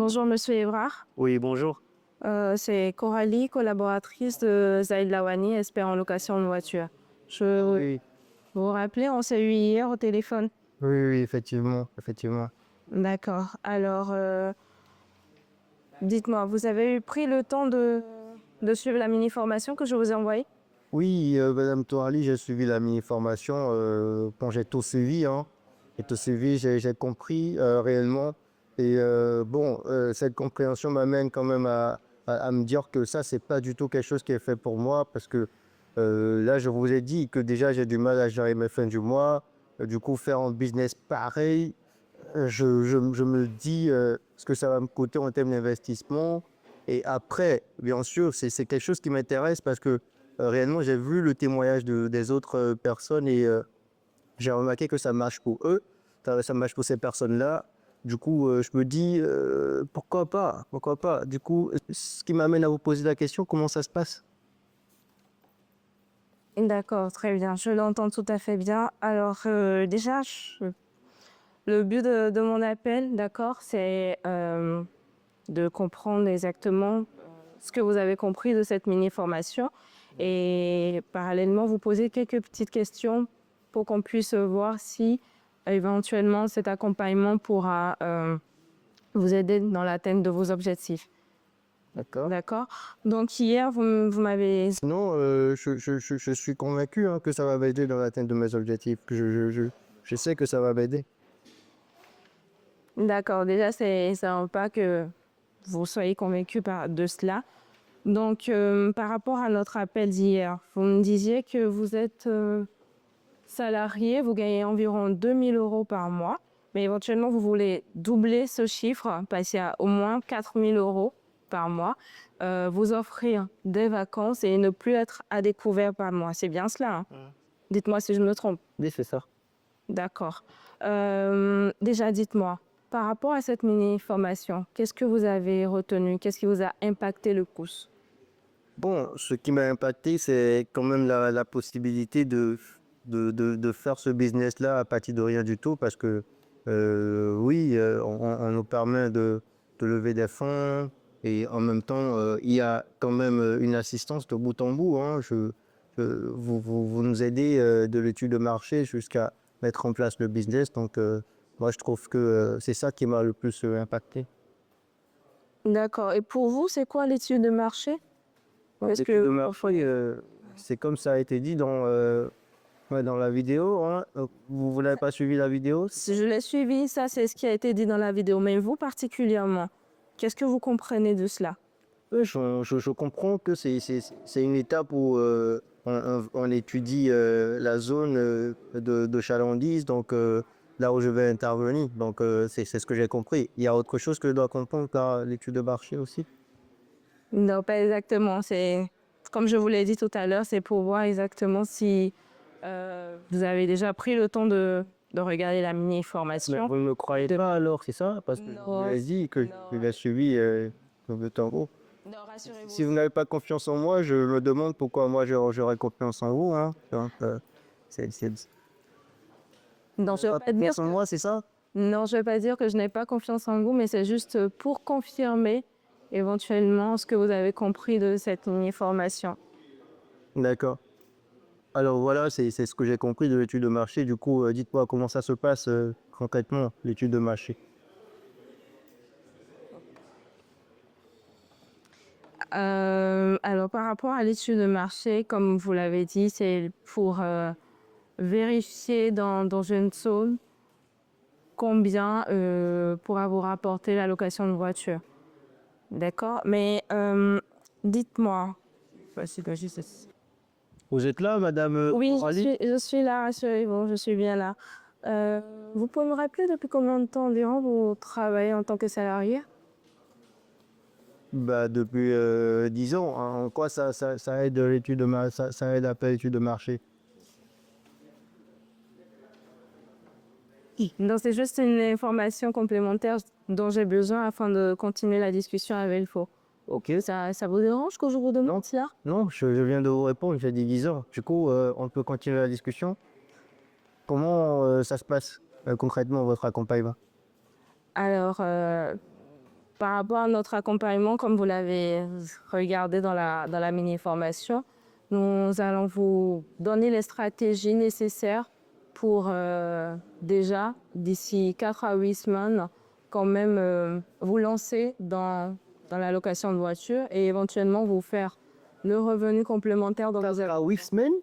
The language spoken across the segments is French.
Bonjour Monsieur Evrard. Oui, bonjour. C'est Coralie, collaboratrice de Zaid Lawani, expert en location de voiture. Je Oui, vous vous rappelez, on s'est eu hier au téléphone. oui, oui, effectivement, effectivement. D'accord. Alors, dites-moi, vous avez pris le temps de suivre la mini-formation que je vous ai envoyée? Oui, Madame Tourali, j'ai suivi la mini-formation. Bon, j'ai tout suivi, hein. J'ai tout suivi, j'ai compris réellement. Et bon, cette compréhension m'amène quand même à me dire que ça, c'est pas du tout quelque chose qui est fait pour moi parce que là, je vous ai dit que déjà, j'ai du mal à gérer mes fins du mois. Du coup, faire un business pareil, je me dis ce que ça va me coûter en termes d'investissement. Et après, bien sûr, c'est quelque chose qui m'intéresse parce que réellement, j'ai vu le témoignage des autres personnes et j'ai remarqué que ça marche pour eux, ça marche pour ces personnes-là. Du coup, je me dis, pourquoi pas, pourquoi pas. Du coup, ce qui m'amène à vous poser la question, comment ça se passe? D'accord, très bien. Je l'entends tout à fait bien. Alors, déjà, le but de mon appel, d'accord, c'est de comprendre exactement ce que vous avez compris de cette mini-formation et parallèlement vous poser quelques petites questions pour qu'on puisse voir si éventuellement cet accompagnement pourra vous aider dans l'atteinte de vos objectifs. D'accord. D'accord? Donc hier, vous m'avez... Sinon, je suis convaincu hein, que ça va m'aider dans l'atteinte de mes objectifs. Je sais que ça va m'aider. D'accord, déjà, c'est un pas que vous soyez convaincu de cela. Donc, par rapport à notre appel d'hier, vous me disiez que vous êtes salarié, vous gagnez environ 2 000 € par mois, mais éventuellement, vous voulez doubler ce chiffre, passer à au moins 4 000 € par mois, vous offrir des vacances et ne plus être à découvert par mois. C'est bien cela, hein? Dites-moi si je me trompe. Oui, c'est ça. D'accord. Déjà, dites-moi, par rapport à cette mini-formation, qu'est-ce que vous avez retenu? Qu'est-ce qui vous a impacté le plus? Bon, ce qui m'a impacté, c'est quand même la possibilité de faire ce business-là à partir de rien du tout parce que oui, on nous permet de lever des fonds et en même temps, il y a quand même une assistance de bout en bout, hein. Vous nous aidez de l'étude de marché jusqu'à mettre en place le business. Donc, moi, je trouve que c'est ça qui m'a le plus impacté. D'accord. Et pour vous, c'est quoi l'étude de marché? Est-ce L'étude de que marché, c'est comme ça a été dit ouais, dans la vidéo, hein. Vous n'avez pas suivi la vidéo? si je l'ai suivi, ça c'est ce qui a été dit dans la vidéo, mais vous particulièrement, qu'est-ce que vous comprenez de cela? Oui, je comprends que c'est une étape où on étudie la zone de chalandise, donc là où je vais intervenir. Donc c'est ce que j'ai compris. Il y a autre chose que je dois comprendre par l'étude de marché aussi? Non, pas exactement. C'est comme je vous l'ai dit tout à l'heure, c'est pour voir exactement si vous avez déjà pris le temps de regarder la Mais mini-formation. vous ne me croyez De... pas alors, c'est ça? Parce que je vous Non, l'ai dit que je non, l'ai suivi de temps en temps. non, Si rassurez-vous. vous n'avez pas confiance en moi, je me demande pourquoi moi j'aurais confiance en vous, hein. Donc, vous Non, je n'avez ne veux pas pas dire confiance en que moi, c'est ça? non, je veux pas dire que je n'ai pas confiance en vous, mais c'est juste pour confirmer éventuellement ce que vous avez compris de cette mini-formation. D'accord. Alors voilà, c'est ce que j'ai compris de l'étude de marché. Du coup, dites-moi comment ça se passe concrètement, l'étude de marché. Alors, par rapport à l'étude de marché, comme vous l'avez dit, c'est pour vérifier dans une zone combien pourra vous rapporter la location de voiture. D'accord? Mais dites-moi. Vous êtes là, Madame Oui, Coralie? je suis là, rassurez-vous, je suis bien là. Vous pouvez me rappeler depuis combien de temps environ vous travaillez en tant que salarié? Bah, depuis 10 ans. En quoi ça aide l'étude ça aide à faire l'étude de marché? Donc, c'est juste une information complémentaire dont j'ai besoin afin de continuer la discussion avec vous. Ok. Ça vous dérange que je vous demande Non, ça? non, je viens de vous répondre, j'ai dit 10 ans. Du coup, on peut continuer la discussion. Comment ça se passe concrètement, votre accompagnement? Alors, par rapport à notre accompagnement, comme vous l'avez regardé dans la mini-formation, nous allons vous donner les stratégies nécessaires pour déjà, d'ici 4 à 8 semaines, quand même vous lancer dans la location de voiture et éventuellement vous faire le revenu complémentaire dont vous avez. À 8 semaines?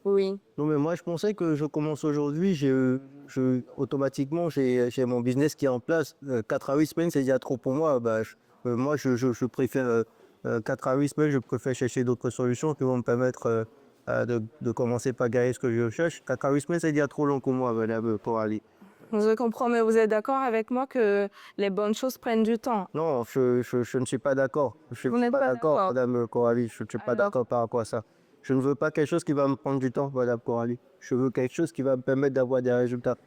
Oui. Non, mais moi, je pensais que je commence aujourd'hui, automatiquement, j'ai mon business qui est en place. 4 à 8 semaines, c'est déjà trop pour moi. Bah, moi, je préfère 4 à 8 semaines, je préfère chercher d'autres solutions qui vont me permettre de commencer par gagner ce que je cherche. 4 à 8 semaines, c'est déjà trop long pour moi, madame Coralie. Je comprends, mais vous êtes d'accord avec moi que les bonnes choses prennent du temps. Non, je ne suis pas d'accord. Je ne Vous suis n'êtes pas pas d'accord, d'accord. madame Coralie. Je ne suis pas Alors, d'accord par rapport à ça. Je ne veux pas quelque chose qui va me prendre du temps, madame Coralie. Je veux quelque chose qui va me permettre d'avoir des résultats.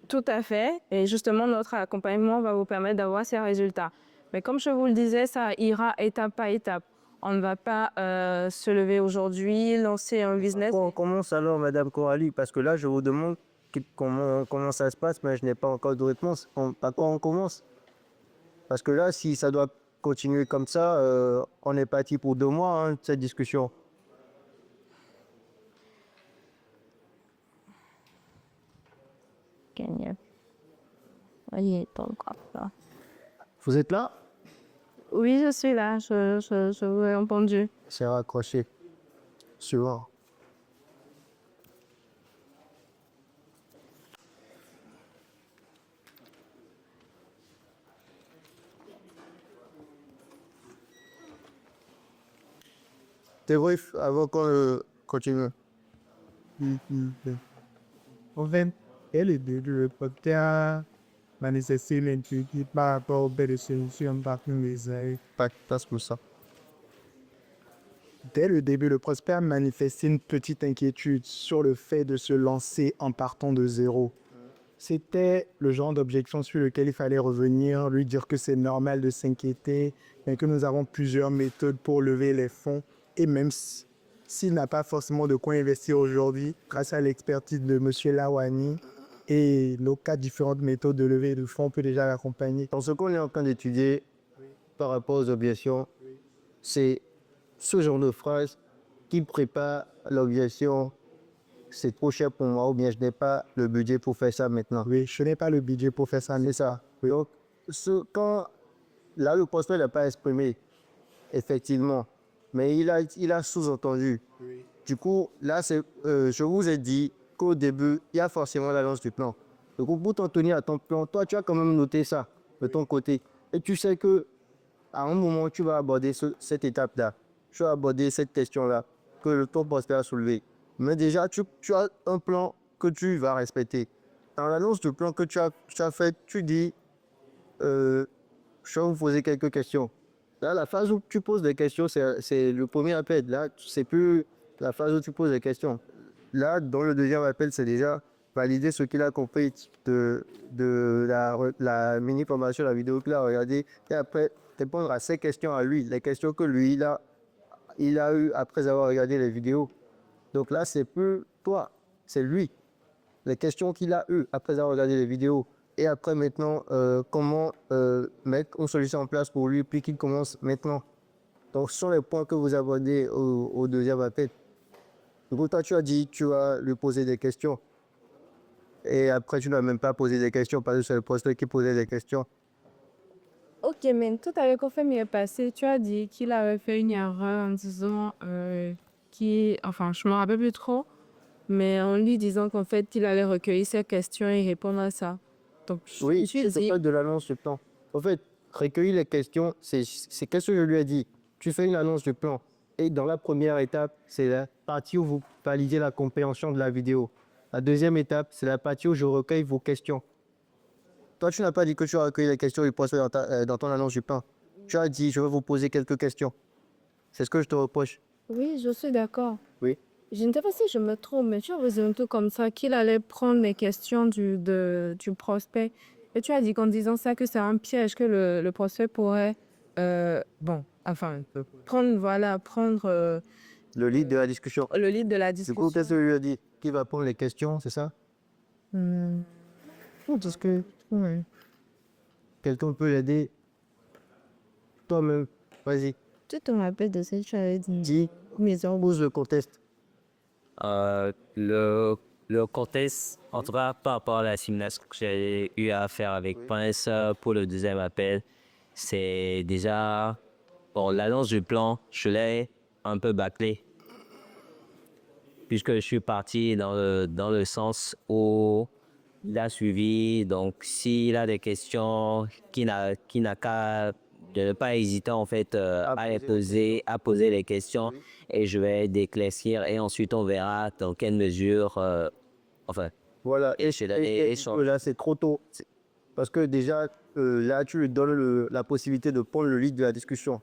tout à fait. Et justement, notre accompagnement va vous permettre d'avoir ces résultats. Mais comme je vous le disais, ça ira étape par étape. On ne va pas se lever aujourd'hui, lancer un business. Pourquoi on commence alors, madame Coralie? Parce que là, je vous demande comment ça se passe, mais je n'ai pas encore de réponse. Par quoi on commence? Parce que là, si ça doit continuer comme ça, on est parti pour 2 mois, hein, cette discussion. Vous êtes là? Oui, je suis là, je vous ai entendu. C'est raccroché. Suivant. Débrief avant qu'on continue. En fait, dès le début, le propriétaire manifesté l'inquiétude par rapport aux belles solutions parmi les aides. Passe pour ça. Dès le début, le prospère manifestait une petite inquiétude sur le fait de se lancer en partant de zéro. C'était le genre d'objection sur lequel il fallait revenir, lui dire que c'est normal de s'inquiéter, mais que nous avons plusieurs méthodes pour lever les fonds. Et même s'il n'a pas forcément de quoi investir aujourd'hui, grâce à l'expertise de M. Lawani et nos 4 différentes méthodes de levée de fonds, on peut déjà l'accompagner. Dans ce qu'on est en train d'étudier par rapport aux objections, c'est ce genre de phrase qui prépare l'objection. C'est trop cher pour moi ou bien je n'ai pas le budget pour faire ça maintenant. Oui, je n'ai pas le budget pour faire ça. C'est ça. Donc, quand là, le prospect n'a pas exprimé, effectivement, mais il a sous-entendu. Oui. Du coup, là, je vous ai dit qu'au début, il y a forcément l'annonce du plan. Donc, pour t'en tenir à ton plan, toi, tu as quand même noté ça de ton côté. Et tu sais que à un moment, tu vas aborder cette étape-là. Tu vas aborder cette question-là que ton prospect a soulevée. Mais déjà, tu as un plan que tu vas respecter. Dans l'annonce du plan que tu as fait, tu dis, je vais vous poser quelques questions. Là, la phase où tu poses des questions, c'est le premier appel. Là, c'est plus la phase où tu poses des questions. Là, dans le deuxième appel, c'est déjà valider ce qu'il a compris de la mini-formation, la vidéo qu'il a regardée. Et après, répondre à ses questions à lui, les questions que lui, il a eues après avoir regardé les vidéos. Donc là, c'est plus toi, c'est lui. Les questions qu'il a eues après avoir regardé les vidéos. Et après, maintenant, comment mettre une solution en place pour lui, puis qu'il commence maintenant. Donc, ce sont les points que vous abordez au deuxième appel. Du coup, toi, tu as dit, tu vas lui poser des questions. Et après, tu n'as même pas posé des questions parce que c'est le prospect qui posait des questions. Ok, mais tout avec quoi fait mieux passé, tu as dit qu'il avait fait une erreur en disant enfin, je me rappelle plus trop, mais en lui disant qu'en fait, il allait recueillir ses questions et répondre à ça. Donc, Oui, je lui c'est dit, pas de l'annonce du plan. En fait, recueillir les questions, c'est qu'est-ce que je lui ai dit. Tu fais une annonce du plan. Et dans la première étape, c'est la partie où vous validez la compréhension de la vidéo. La deuxième étape, c'est la partie où je recueille vos questions. Toi, tu n'as pas dit que tu as recueilli les questions du prospect dans ton annonce du plan. Tu as dit, je vais vous poser quelques questions. C'est ce que je te reproche. oui, je suis d'accord. Oui. Je ne sais pas si je me trompe, mais tu as résumé tout comme ça, qu'il allait prendre les questions du prospect. Et tu as dit qu'en disant ça, que c'est un piège, que le prospect pourrait, prendre Le lead de la discussion. le lead de la Du coup, qu'est-ce que discussion. je lui ai dit? Qui va prendre les questions, c'est ça? Parce que, oui. Quelqu'un peut l'aider toi-même. Vas-y, Tu te rappelles de ce que tu avais dit? dis, Maison. pose le contexte. Euh, le, le contexte, en tout cas par rapport à la simulation que j'ai eu à faire avec Prince pour le deuxième appel, c'est déjà, bon, l'annonce du plan, je l'ai un peu bâclé, puisque je suis parti dans le sens où il a suivi. Donc, s'il a des questions, qui n'a qu'à de ne pas hésiter en fait à les poser, à poser les questions et je vais d'éclaircir et ensuite on verra dans quelle mesure, enfin, Voilà, et je et sur- là, c'est trop tôt. Parce que déjà, là, tu lui donnes la possibilité de prendre le lead de la discussion.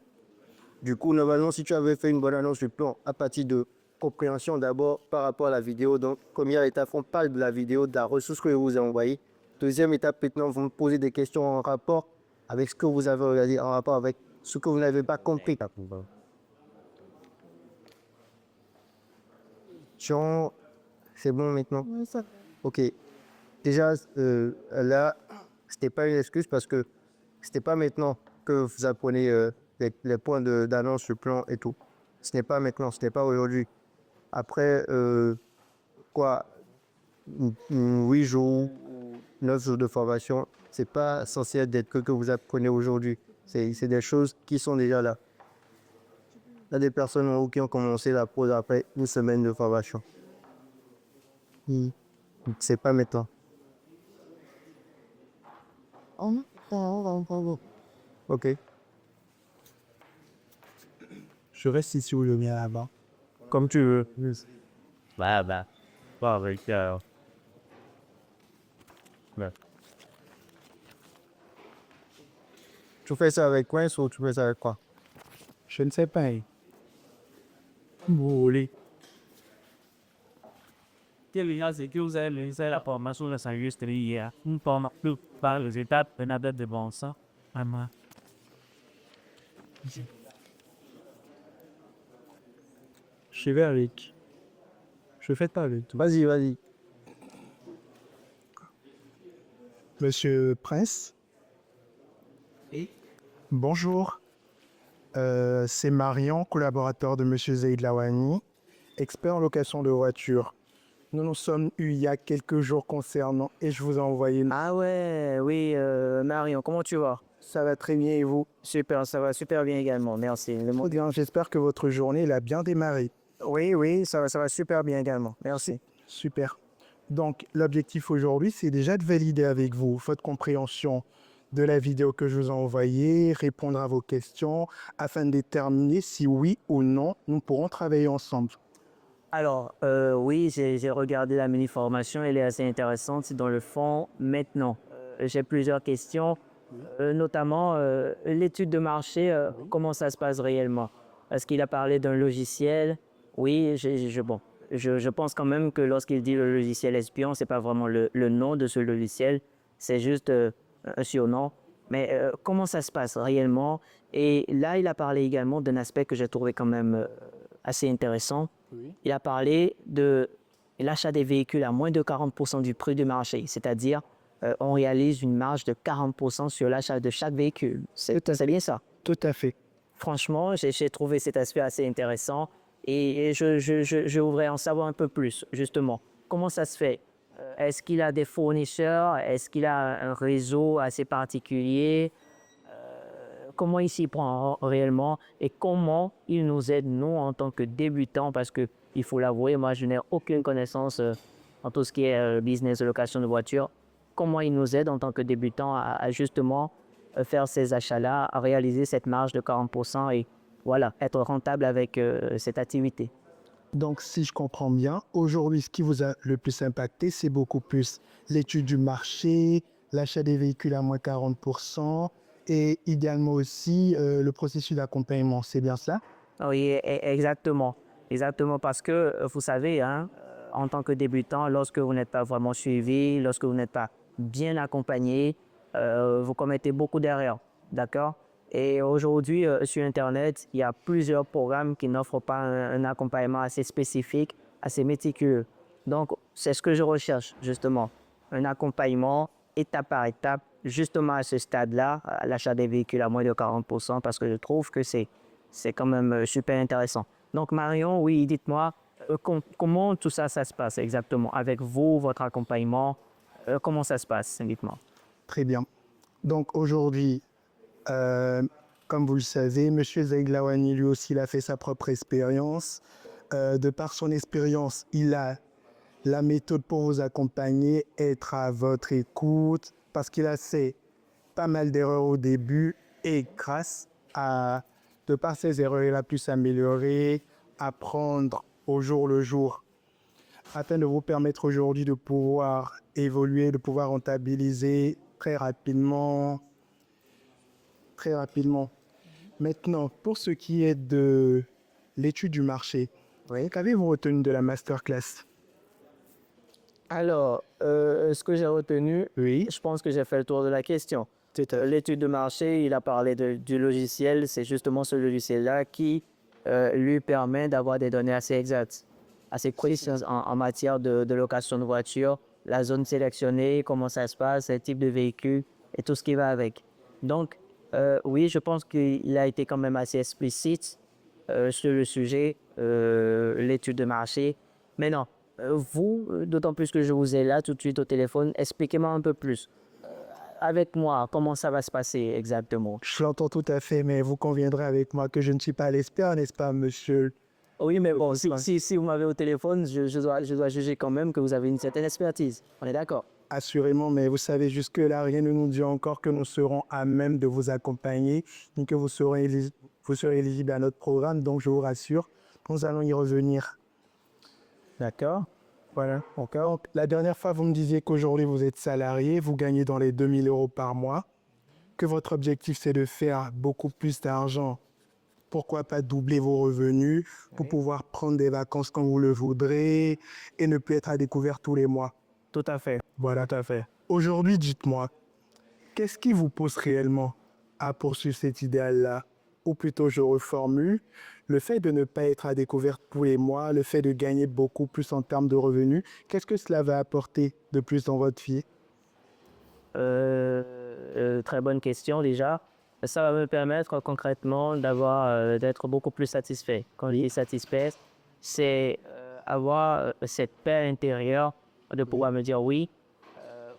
Du coup, normalement, si tu avais fait une bonne annonce du plan à partir de compréhension d'abord par rapport à la vidéo, donc première étape, on parle de la vidéo, de la ressource que je vous ai envoyée. Deuxième étape, maintenant, vous me posez des questions en rapport avec ce que vous avez regardé, en rapport avec ce que vous n'avez pas compris. Jean, c'est bon maintenant? Ok. Déjà, là, c'était pas une excuse parce que c'était pas maintenant que vous apprenez les points d'annonce, le plan et tout. Ce n'est pas maintenant, ce n'est pas aujourd'hui. Après, quoi, 8 jours, 9 jours de formation, c'est pas censé être que vous apprenez aujourd'hui. C'est des choses qui sont déjà là. Il y a des personnes en haut qui ont commencé la prose après une semaine de formation. Hmm. C'est pas maintenant. Ok. Je reste ici ou le mien là-bas. Comme tu veux. bah, pas avec, Tu fais ça avec Quince ou tu fais ça avec quoi? Je ne sais pas. Vous voulez. C'est que vous avez laissé la formation de s'enregistrer hier. Nous ne formons plus par les étapes de bon sens. Vraiment. Je vais avec. Je fais pas avec toi. Vas-y, vas-y. Monsieur Prince. Bonjour. C'est Marion, collaborateur de Monsieur Zaid Lawani, expert en location de voitures. Nous nous sommes eus il y a quelques jours concernant et je vous ai envoyé. Ah ouais, oui, Marion, comment tu vas? Ça va très bien et vous? Super, ça va super bien également, merci. Très bien, j'espère que votre journée elle a bien démarré. Oui, ça va super bien également, merci. Super. Donc, l'objectif aujourd'hui, c'est déjà de valider avec vous votre compréhension de la vidéo que je vous ai envoyée, répondre à vos questions afin de déterminer si oui ou non nous pourrons travailler ensemble. Alors, oui, j'ai regardé la mini-formation, elle est assez intéressante dans le fond. Maintenant, j'ai plusieurs questions, notamment l'étude de marché, comment ça se passe réellement? Est-ce qu'il a parlé d'un logiciel? Oui, je pense quand même que lorsqu'il dit le logiciel espion, c'est pas vraiment le nom de ce logiciel, c'est juste un surnom. Mais comment ça se passe réellement? Et là, il a parlé également d'un aspect que j'ai trouvé quand même assez intéressant. Il a parlé de l'achat des véhicules à moins de 40% du prix du marché, c'est-à-dire on réalise une marge de 40% sur l'achat de chaque véhicule. C'est bien ça. Tout à fait. Franchement, j'ai trouvé cet aspect assez intéressant et je voudrais en savoir un peu plus, justement. Comment ça se fait? Est-ce qu'il a des fournisseurs? Est-ce qu'il a un réseau assez particulier? Comment il s'y prend réellement et comment il nous aide, nous, en tant que débutants, parce que il faut l'avouer, moi, je n'ai aucune connaissance en tout ce qui est business de location de voiture. Comment il nous aide en tant que débutants à justement faire ces achats-là, à réaliser cette marge de 40% et voilà, être rentable avec cette activité. Donc, si je comprends bien, aujourd'hui, ce qui vous a le plus impacté, c'est beaucoup plus l'étude du marché, l'achat des véhicules à moins 40% et idéalement aussi le processus d'accompagnement. C'est bien cela? Oui, exactement. Exactement, parce que vous savez, hein, en tant que débutant, lorsque vous n'êtes pas vraiment suivi, lorsque vous n'êtes pas bien accompagné, vous commettez beaucoup d'erreurs, d'accord? Et aujourd'hui, sur Internet, il y a plusieurs programmes qui n'offrent pas un accompagnement assez spécifique, assez méticuleux. Donc, c'est ce que je recherche, justement. Un accompagnement étape par étape, justement à ce stade-là, à l'achat des véhicules à moins de 40%, parce que je trouve que c'est quand même super intéressant. Donc Marion, oui, dites-moi, comment tout ça, ça se passe exactement avec vous, votre accompagnement, comment ça se passe, dites-moi. Très bien. Donc aujourd'hui, comme vous le savez, M. Zeglaouani, lui aussi, il a fait sa propre expérience. De par son expérience, il a la méthode pour vous accompagner, être à votre écoute, parce qu'il a fait pas mal d'erreurs au début et grâce à, de par ces erreurs, il a pu s'améliorer, apprendre au jour le jour, afin de vous permettre aujourd'hui de pouvoir évoluer, de pouvoir rentabiliser très rapidement. Très rapidement. Maintenant, pour ce qui est de l'étude du marché, qu'avez-vous retenu de la masterclass? Alors, ce que j'ai retenu, Oui. je pense que j'ai fait le tour de la question. L'étude de marché, il a parlé du logiciel. C'est justement ce logiciel-là qui lui permet d'avoir des données assez exactes, assez précises en matière de location de voiture, la zone sélectionnée, comment ça se passe, le type de véhicule et tout ce qui va avec. Donc, oui, je pense qu'il a été quand même assez explicite sur le sujet, l'étude de marché. Mais non, vous, d'autant plus que je vous ai là tout de suite au téléphone, expliquez-moi un peu plus. Avec moi, comment ça va se passer exactement? Je l'entends tout à fait, mais vous conviendrez avec moi que je ne suis pas l'expert, n'est-ce pas, monsieur? Oui, mais bon, si vous m'avez au téléphone, je dois juger quand même que vous avez une certaine expertise. On est d'accord? Assurément, mais vous savez, jusque-là, rien ne nous dit encore que nous serons à même de vous accompagner, ni que vous serez éligible à notre programme. Donc, je vous rassure, nous allons y revenir. D'accord? Voilà. Donc, la dernière fois, vous me disiez qu'aujourd'hui, vous êtes salarié, vous gagnez dans les 2000 euros par mois, que votre objectif, c'est de faire beaucoup plus d'argent. Pourquoi pas doubler vos revenus pour pouvoir prendre des vacances quand vous le voudrez et ne plus être à découvert tous les mois. Tout à fait. Voilà, tout à fait. Aujourd'hui, dites-moi, qu'est-ce qui vous pousse réellement à poursuivre cet idéal-là? Ou plutôt, je reformule, le fait de ne pas être à découvert tous les mois, le fait de gagner beaucoup plus en termes de revenus, qu'est-ce que cela va apporter de plus dans votre vie? Très bonne question déjà. Ça va me permettre concrètement d'être beaucoup plus satisfait. Quand je dis satisfait, c'est avoir cette paix intérieure de pouvoir me dire oui,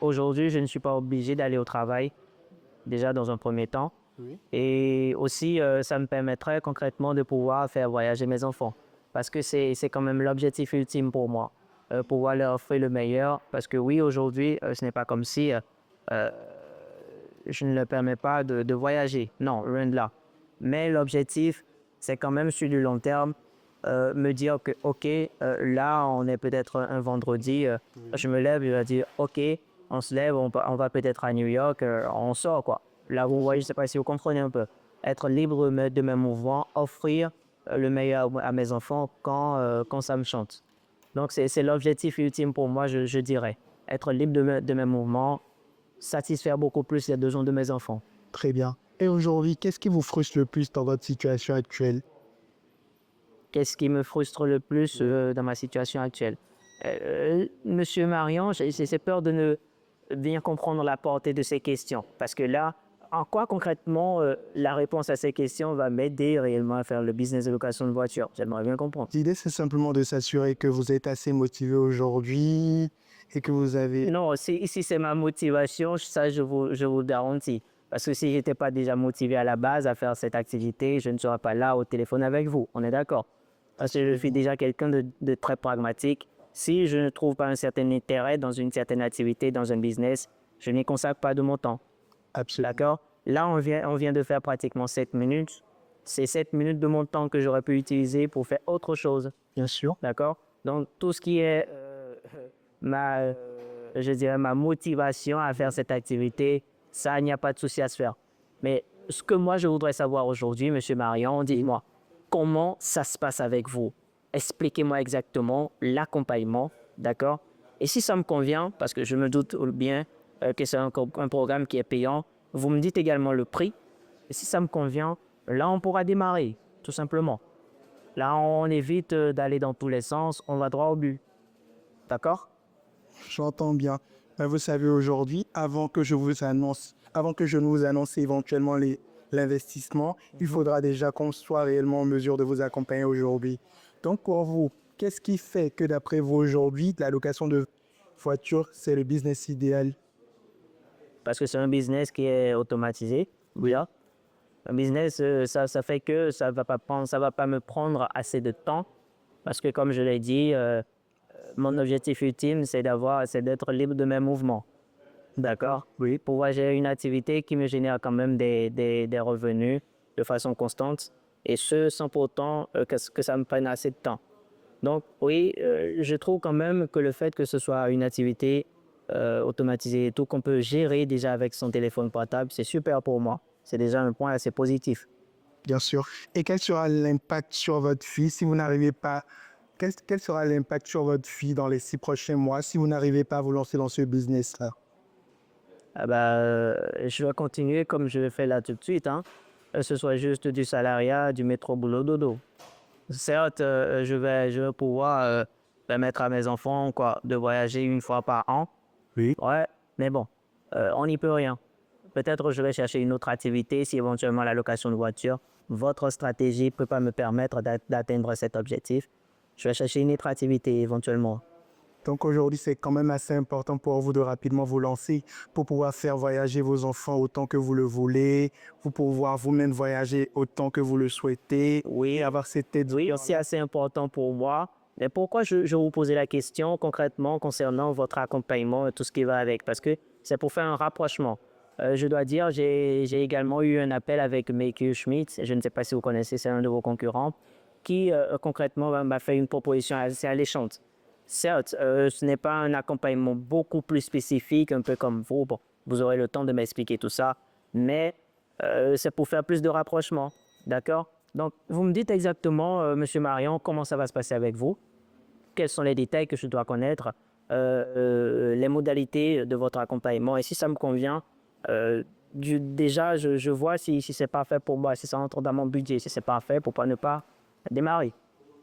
aujourd'hui je ne suis pas obligé d'aller au travail, déjà dans un premier temps. Et aussi, ça me permettrait concrètement de pouvoir faire voyager mes enfants. Parce que c'est quand même l'objectif ultime pour moi, pouvoir leur offrir le meilleur. Parce que oui, aujourd'hui, ce n'est pas comme si je ne leur permets pas de voyager. Non, rien de là. Mais l'objectif, c'est quand même sur du long terme, me dire que, OK, là, on est peut-être un vendredi, je me lève, je vais dire, OK, on se lève, on va peut-être à New York, on sort, quoi. Là, vous voyez, je ne sais pas si vous comprenez un peu. Être libre de mes mouvements, offrir le meilleur à mes enfants quand ça me chante. Donc, c'est l'objectif ultime pour moi, je dirais. Être libre de mes mouvements, satisfaire beaucoup plus les besoins de mes enfants. Très bien. Et aujourd'hui, qu'est-ce qui vous frustre le plus dans votre situation actuelle? Qu'est-ce qui me frustre le plus dans ma situation actuelle? Monsieur Marion, j'ai peur de ne bien comprendre la portée de ces questions. Parce que là, en quoi concrètement la réponse à ces questions va m'aider réellement à faire le business de location de voiture? J'aimerais bien comprendre. L'idée, c'est simplement de s'assurer que vous êtes assez motivé aujourd'hui et que vous avez... Non, si c'est ma motivation, ça je vous le garantis. Parce que si je n'étais pas déjà motivé à la base à faire cette activité, je ne serais pas là au téléphone avec vous. On est d'accord? Parce que je suis déjà quelqu'un de très pragmatique. Si je ne trouve pas un certain intérêt dans une certaine activité, dans un business, je n'y consacre pas de mon temps. Absolument. D'accord? Là, on vient de faire pratiquement 7 minutes. C'est 7 minutes de mon temps que j'aurais pu utiliser pour faire autre chose. Bien sûr. D'accord? Donc, tout ce qui est je dirais ma motivation à faire cette activité, ça, il n'y a pas de souci à se faire. Mais ce que moi, je voudrais savoir aujourd'hui, Monsieur Marion, dites-moi, comment ça se passe avec vous? Expliquez-moi exactement l'accompagnement, d'accord? Et si ça me convient, parce que je me doute bien que c'est un programme qui est payant, vous me dites également le prix. Et si ça me convient, là, on pourra démarrer, tout simplement. Là, on évite d'aller dans tous les sens, on va droit au but. D'accord? J'entends bien. Ben, vous savez, aujourd'hui, avant que je ne vous annonce éventuellement l'investissement, il faudra déjà qu'on soit réellement en mesure de vous accompagner aujourd'hui. Donc, pour vous, qu'est-ce qui fait que d'après vous aujourd'hui, la location de voiture, c'est le business idéal? Parce que c'est un business qui est automatisé. Oui. Un business, ça fait que ça va pas me prendre assez de temps. Parce que comme je l'ai dit, mon objectif ultime, c'est d'être libre de mes mouvements. D'accord? Oui. Pouvoir gérer une activité qui me génère quand même des revenus de façon constante. Et ce, sans pour autant que ça me prenne assez de temps. Donc, oui, je trouve quand même que le fait que ce soit une activité automatisée et tout, qu'on peut gérer déjà avec son téléphone portable, c'est super pour moi. C'est déjà un point assez positif. Bien sûr. Et quel sera l'impact sur votre vie si vous n'arrivez pas... Quel sera l'impact sur votre vie dans les 6 prochains mois si vous n'arrivez pas à vous lancer dans ce business-là? Ah bah, je vais continuer comme je le fais là tout de suite, hein. Que ce soit juste du salariat, du métro boulot dodo. Certes, je vais pouvoir permettre à mes enfants quoi, de voyager une fois par an. Oui. Ouais, mais bon, on n'y peut rien. Peut-être je vais chercher une autre activité si éventuellement la location de voiture. Votre stratégie ne peut pas me permettre d'atteindre cet objectif. Je vais chercher une autre activité éventuellement. Donc aujourd'hui, c'est quand même assez important pour vous de rapidement vous lancer pour pouvoir faire voyager vos enfants autant que vous le voulez, pour pouvoir vous-même voyager autant que vous le souhaitez, Oui, et avoir cette aide. oui, c'est assez important pour moi. Mais pourquoi je vous posais la question concrètement concernant votre accompagnement et tout ce qui va avec? Parce que c'est pour faire un rapprochement. Je dois dire, j'ai également eu un appel avec Make Schmidt, je ne sais pas si vous connaissez, c'est un de vos concurrents, qui concrètement m'a fait une proposition assez alléchante. Certes, ce n'est pas un accompagnement beaucoup plus spécifique, un peu comme vous. Bon, vous aurez le temps de m'expliquer tout ça, mais c'est pour faire plus de rapprochement. D'accord? Donc, vous me dites exactement, Monsieur Marion, comment ça va se passer avec vous? Quels sont les détails que je dois connaître? Les modalités de votre accompagnement. Et si ça me convient, déjà, je vois si c'est parfait pour moi, si ça entre dans mon budget, si c'est parfait pour ne pas démarrer.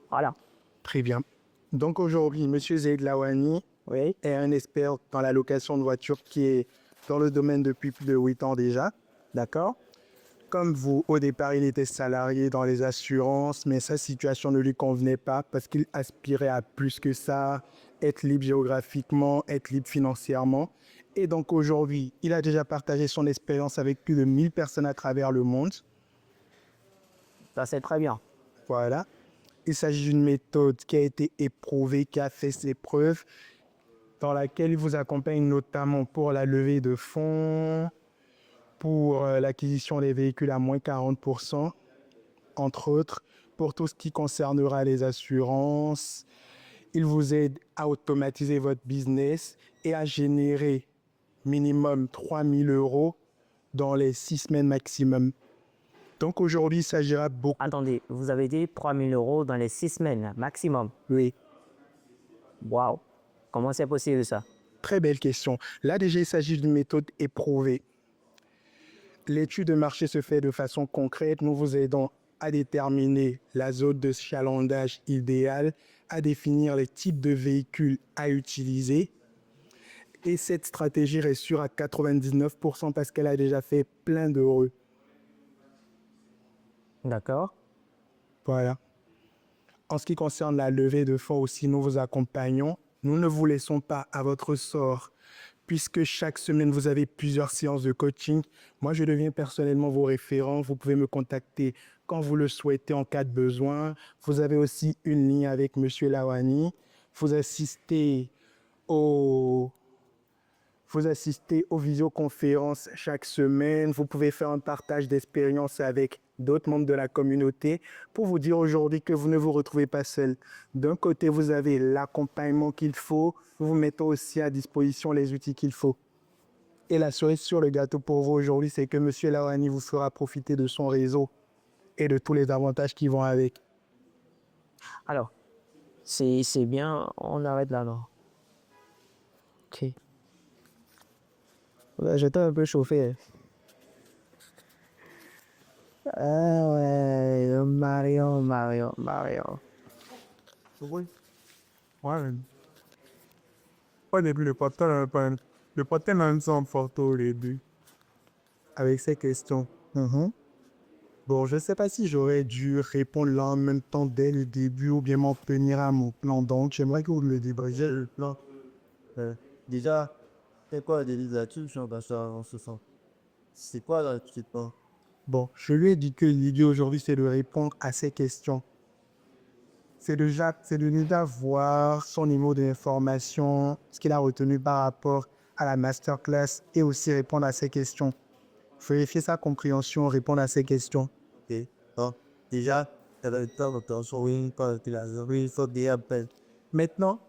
Voilà. Très bien. Donc aujourd'hui, M. Zaid Lawani Oui. est un expert dans la location de voitures qui est dans le domaine depuis plus de 8 ans déjà. D'accord? Comme vous, au départ, il était salarié dans les assurances, mais sa situation ne lui convenait pas parce qu'il aspirait à plus que ça, être libre géographiquement, être libre financièrement. Et donc aujourd'hui, il a déjà partagé son expérience avec plus de 1000 personnes à travers le monde. Ça, c'est très bien. Voilà. Il s'agit d'une méthode qui a été éprouvée, qui a fait ses preuves, dans laquelle il vous accompagne notamment pour la levée de fonds, pour l'acquisition des véhicules à moins 40%, entre autres, pour tout ce qui concernera les assurances. Il vous aide à automatiser votre business et à générer minimum 3 000 € dans les 6 semaines maximum. Donc aujourd'hui, il s'agira beaucoup. Attendez, vous avez dit 3 000 € dans les 6 semaines maximum. Oui, Waouh! Comment c'est possible ça? très belle question. Là déjà, il s'agit d'une méthode éprouvée. L'étude de marché se fait de façon concrète. Nous vous aidons à déterminer la zone de chalandage idéale, à définir les types de véhicules à utiliser. Et cette stratégie rassure à 99% parce qu'elle a déjà fait plein d'heureux. D'accord. Voilà. En ce qui concerne la levée de fonds aussi, nous vous accompagnons. Nous ne vous laissons pas à votre sort, puisque chaque semaine, vous avez plusieurs séances de coaching. Moi, je deviens personnellement vos référents. Vous pouvez me contacter quand vous le souhaitez en cas de besoin. Vous avez aussi une ligne avec M. Lawani. Vous assistez aux visioconférences chaque semaine. Vous pouvez faire un partage d'expérience avec d'autres membres de la communauté pour vous dire aujourd'hui que vous ne vous retrouvez pas seul. D'un côté, vous avez l'accompagnement qu'il faut. Nous vous mettons aussi à disposition les outils qu'il faut. Et la cerise sur le gâteau pour vous aujourd'hui, c'est que M. Lawani vous fera profiter de son réseau et de tous les avantages qui vont avec. Alors, c'est bien, on arrête là, alors. Ok. Ouais, j'étais un peu chauffé. Ah ouais, Marion. Oui. Ouais. Au début, le porteur, Le potin même semble fort tôt au début. Avec ces questions. Bon, je ne sais pas si j'aurais dû répondre là en même temps dès le début ou bien m'en tenir à mon plan. Donc, j'aimerais que vous me le débrifiez. Le plan. Déjà, c'est quoi des là-dessus, dans ça, en ce sens? C'est quoi là, tu sais pas? Bon, je lui ai dit que l'idée aujourd'hui, c'est de répondre à ces questions. C'est de déjà voir son niveau d'information, ce qu'il a retenu par rapport à la masterclass et aussi répondre à ces questions. Vérifier sa compréhension, répondre à ces questions. Ok. Bon, déjà, tu as le temps de t'en souvenir quand tu l'as vu, il faut dire appel. Maintenant,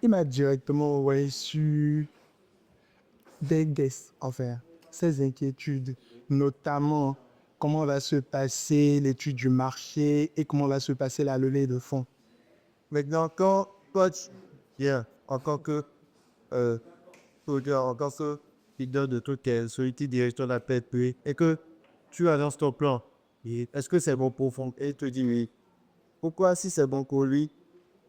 il m'a directement envoyé sur des guests, enfin, ses inquiétudes, notamment comment va se passer l'étude du marché et comment va se passer la levée de fonds. Maintenant, quand toi, tu viens en tant que, en tant que leader de toute société direction de la PPE et que tu annonces ton plan, et est-ce que c'est bon pour fond? Et il te dit oui. Pourquoi, si c'est bon pour lui,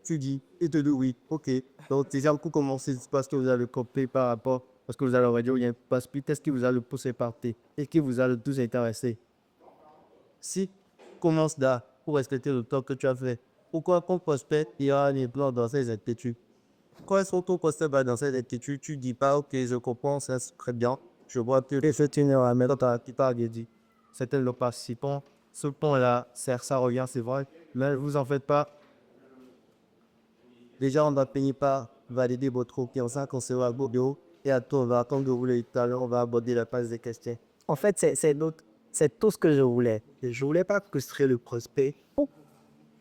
tu dis, il te dit oui, ok. Donc, déjà, vous commencez parce que vous avez compris par rapport, parce que vous avez radio, il y a un passe-plus, qu'est-ce qui vous a le poussé partir et qui vous a le plus intéressé? Si commence là pour respecter le temps que tu as fait, pourquoi qu'on prospect, il y a un plan dans ces inquiétudes? Quand est-ce qu'on prospect va dans ces inquiétudes, tu dis pas, ok, je comprends, ça c'est très bien. Je vois que les fait une heure à mettre dans la plupart des dit. C'était le participant. Ce point-là, ça revient, c'est vrai. Mais vous en faites pas. Déjà, on va payer par valider votre confiance, qu'on sera au bureau. Et à toi, on va, comme vous voulez tout à l'heure, on va aborder la phase des questions. En fait, c'est tout ce que je voulais. Je voulais pas frustrer le prospect.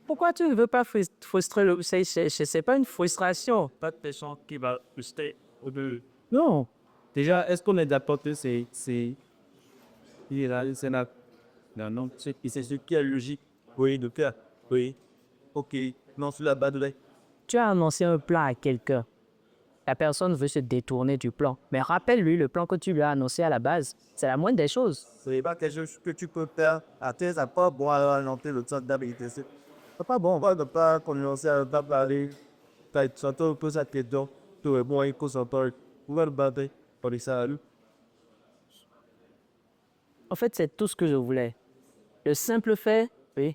Pourquoi tu ne veux pas frustrer le... C'est pas une frustration. Pas de personne qui va rester au début. Non. Déjà, est-ce qu'on est d'accord que il est là, c'est là. Non, non, c'est ce qui est logique. Oui, de faire. Oui. Ok, non, sur la base de l'œil. Tu as annoncé un plan à quelqu'un. La personne veut se détourner du plan. Mais rappelle-lui le plan que tu lui as annoncé à la base. C'est la moindre des choses. Ce n'est pas quelque chose que tu peux faire à tes apports pour alimenter le centre d'habilité. C'est pas bon. On ne pas commencer à ne pas parler. Tu as un peu sa question. Tu es bon, il faut s'entendre. Vous allez le battre. Pour les saluts. En fait, c'est tout ce que je voulais. Le simple fait, oui.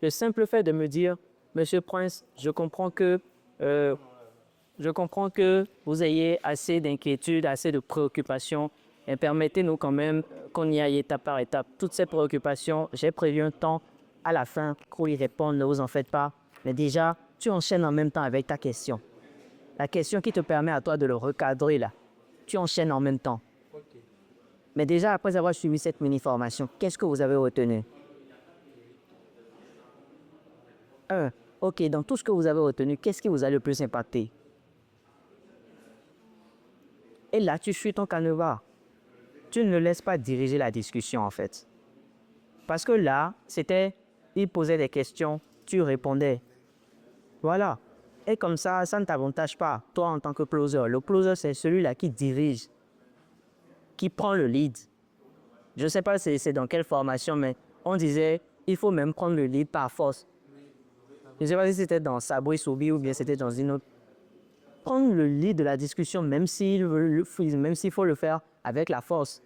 Le simple fait de me dire, Monsieur Prince, je comprends que vous ayez assez d'inquiétudes, assez de préoccupations. Et permettez-nous quand même qu'on y aille étape par étape. Toutes ces préoccupations, j'ai prévu un temps à la fin pour y répondre, ne vous en faites pas. Mais déjà, tu enchaînes en même temps avec ta question. La question qui te permet à toi de le recadrer là. Tu enchaînes en même temps. Mais déjà, après avoir suivi cette mini-formation, qu'est-ce que vous avez retenu? Ok, dans tout ce que vous avez retenu, qu'est-ce qui vous a le plus impacté? Et là, tu suis ton canevas. Tu ne laisses pas diriger la discussion, en fait. Parce que là, il posait des questions, tu répondais. Voilà. Et comme ça ne t'avantage pas, toi en tant que closer. Le closer, c'est celui-là qui dirige, qui prend le lead. Je ne sais pas c'est dans quelle formation, mais on disait, il faut même prendre le lead par force. Je ne sais pas si c'était dans Sabri Soubi ou bien c'était dans une autre. Prendre le lead de la discussion, même s'il faut le faire avec la force.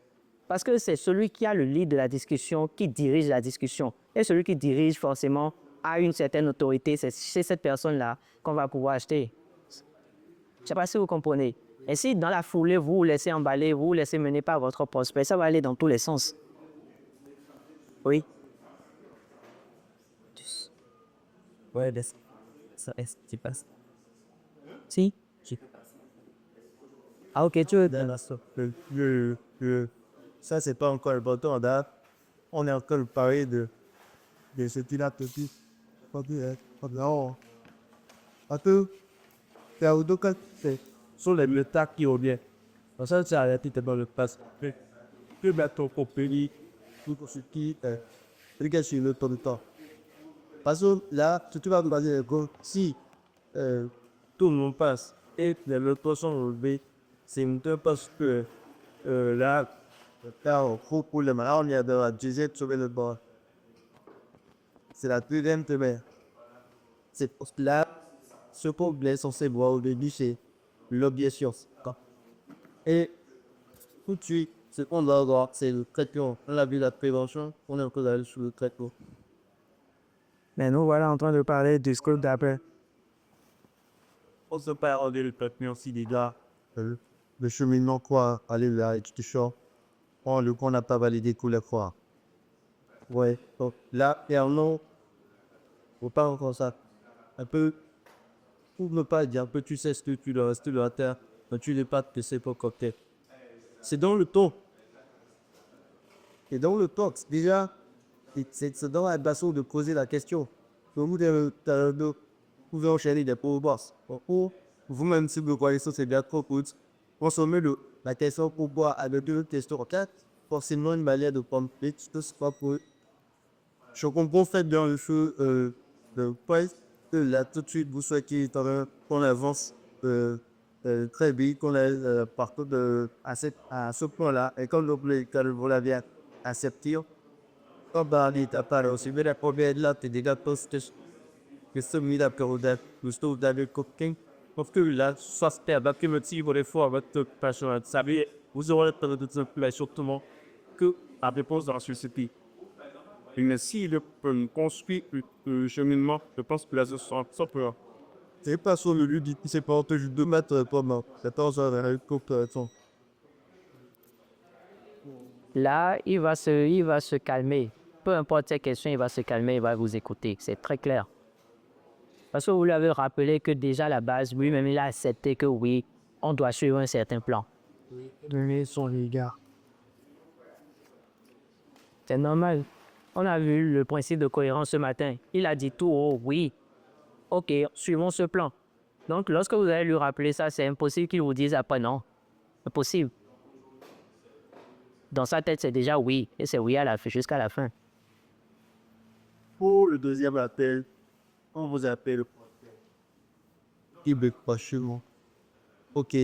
Parce que c'est celui qui a le lead de la discussion qui dirige la discussion. Et celui qui dirige forcément a une certaine autorité. C'est chez cette personne-là qu'on va pouvoir acheter. Je ne sais pas si vous comprenez. Et si dans la foulée, vous vous laissez emballer, vous vous laissez mener par votre prospect, ça va aller dans tous les sens. Oui. Ouais, ça, est-ce que tu passes? Si. Ah ok, tu veux... Ça, c'est pas encore le bâton en date. On est encore parlé de ce qu'il a petit. Non. Attends. C'est au dos quand c'est Sur les méthodes qui reviennent. Donc ça, c'est arrêté dans le passe. Tu mets ton compagnie. tout ce qui regarde sur le temps de temps. Parce que là, tu vas me baser si Tout le monde passe. Et les autres sont relevés. C'est parce que là, là, on faut pour le malin, on y a de la deuxième sauver le bord. C'est la deuxième semaine. C'est là, ce problème est censé voir au début, c'est l'objection. Et tout de suite, ce qu'on doit avoir, c'est le traitement. On a vu la prévention, on est encore allé sur le traitement. Mais nous voilà en train de parler du scope d'après. On se parle de le traitement aussi déjà. Le cheminement, quoi, aller vers l'exécution. Le qu'on n'a pas validé tous les fois. Ouais, donc là, clairement, faut pas encore ça. Un peu, pour ne pas dire, un peu, tu sais ce que tu dois rester de la terre, mais tu n'es pas de ces pas cocktails. C'est dans le ton. Et dans le ton, déjà, c'est dans la façon de poser la question. Donc, vous pouvez enchaîner des pouvoirs. Ou vous-même, si vous croyez que c'est bien trop court, consommez la question pouvoir avec deux questions en tête, forcément une manière de prendre vite, tout ce pas pour. Je comprends fait dans le jeu de point que là, tout de suite, vous souhaitez qu'on avance très vite, qu'on est partout à ce point-là, et comme vous l'avez accepté, comme dans l'étape aussi, mais la première là, tu es déjà posté que ce mis à période, vous avez cooking, parce que là, ça se perd, que le petit, vous fois, votre passion, vous savez, vous aurez le temps de tout mais surtout que la réponse dans la société. Mais si il construit le cheminement, je pense que là, ce sera sans peur. C'est pas sur le lieu dit, c'est pas entre 2 mètres, pas mal. C'est pas ça, la coopération. Là, il va se calmer. Peu importe ses questions, il va se calmer, il va vous écouter. C'est très clair. Parce que vous lui avez rappelé que déjà à la base, lui-même, il a accepté que oui, on doit suivre un certain plan. Donner son regard. C'est normal. On a vu le principe de cohérence ce matin. Il a dit tout haut, oui. OK, suivons ce plan. Donc, lorsque vous allez lui rappeler ça, c'est impossible qu'il vous dise après non. Impossible. Dans sa tête, c'est déjà oui. Et c'est oui à la fin, jusqu'à la fin. Pour le deuxième appel, on vous appelle qui veut pas chez moi. Ok,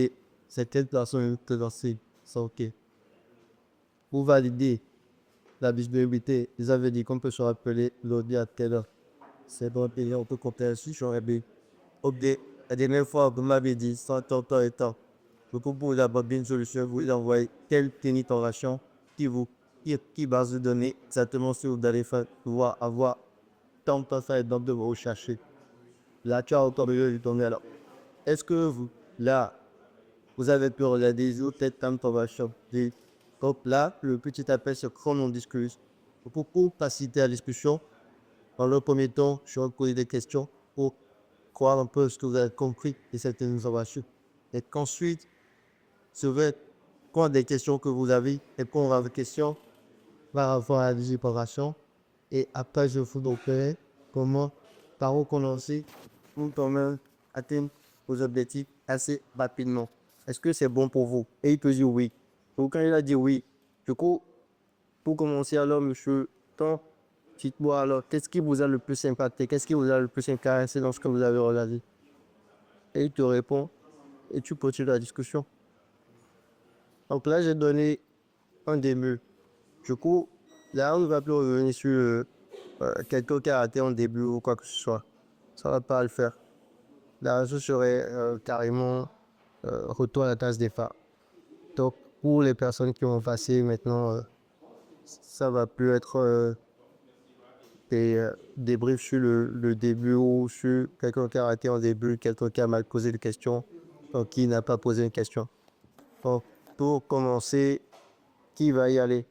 c'est telle personne que lancer, c'est ok. Pour valider la visibilité, ils avaient dit qu'on peut se rappeler l'audi à telle heure. C'est bon, et on peut compter dessus, j'aurais bien. Ok, la dernière fois, vous m'avez dit, sans temps et temps. Donc, pour vous avoir une solution, vous envoyez telle pénétration qui base de données, exactement ce que vous allez faire, pouvoir avoir tant de temps et donc de vous rechercher. Là, tu as encore besoin de donner alors. Est-ce que vous, là, vous avez pu regarder les autres têtes d'information? Donc là, le petit appel se chrono on discute. Pour faciliter la discussion, dans le premier temps, je vais poser des questions pour croire un peu ce que vous avez compris de certaines informations. Et qu'ensuite, je vais prendre des questions que vous avez, répondre à vos questions par rapport à la désopération. Et après, je vous montrerai comment, par où commencer pour quand même atteindre vos objectifs assez rapidement. Est-ce que c'est bon pour vous? Et il peut dire oui. Donc, quand il a dit oui, du coup, pour commencer alors, monsieur, tant, dites-moi alors, qu'est-ce qui vous a le plus impacté? Qu'est-ce qui vous a le plus intéressé dans ce que vous avez regardé? Et il te répond, et tu continues la discussion. Donc là, j'ai donné un début. Du coup, là, on ne va plus revenir sur quelques caractères en début ou quoi que ce soit. Ça ne va pas le faire. Là, je serait carrément retour à la tasse des phares. Donc, pour les personnes qui ont passé maintenant, ça va plus être des débriefs sur le début ou sur quelqu'un qui a raté en début, quelqu'un qui a mal posé une question, qui n'a pas posé une question. Donc, pour commencer, qui va y aller?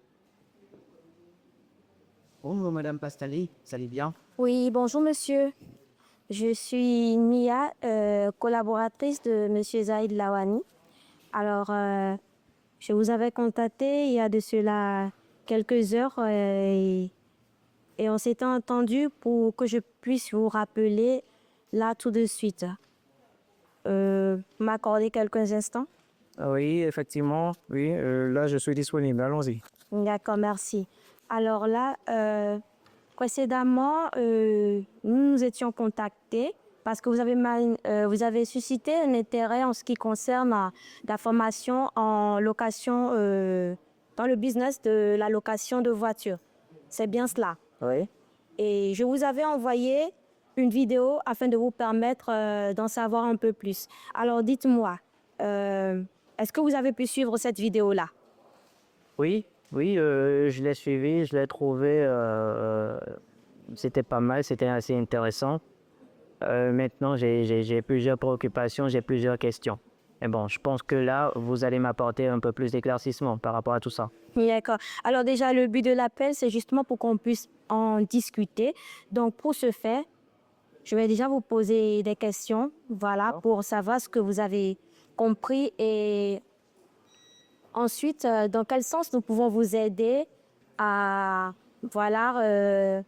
Bonjour, Madame Pastali, ça allez bien? Oui, bonjour monsieur. Je suis Nia, collaboratrice de monsieur Zaïd Lawani. Alors, je vous avais contacté il y a de cela quelques heures et on s'était entendu pour que je puisse vous rappeler là tout de suite. M'accorder quelques instants? Oui, effectivement, oui, là je suis disponible, allons-y. D'accord, merci. Alors là, précédemment, nous nous étions contactés parce que vous avez suscité un intérêt en ce qui concerne la formation en location, dans le business de la location de voitures. C'est bien cela. Oui. Et je vous avais envoyé une vidéo afin de vous permettre d'en savoir un peu plus. Alors dites-moi, Est-ce que vous avez pu suivre cette vidéo-là? Oui, oui, je l'ai suivi, je l'ai trouvé, c'était pas mal, c'était assez intéressant. Maintenant, j'ai plusieurs préoccupations, j'ai plusieurs questions. Et bon, je pense que là, vous allez m'apporter un peu plus d'éclaircissement par rapport à tout ça. D'accord. Alors déjà, le but de l'appel, c'est justement pour qu'on puisse en discuter. Donc, pour ce faire, je vais déjà vous poser des questions, voilà, pour savoir ce que vous avez compris et ensuite, dans quel sens nous pouvons vous aider à, voilà,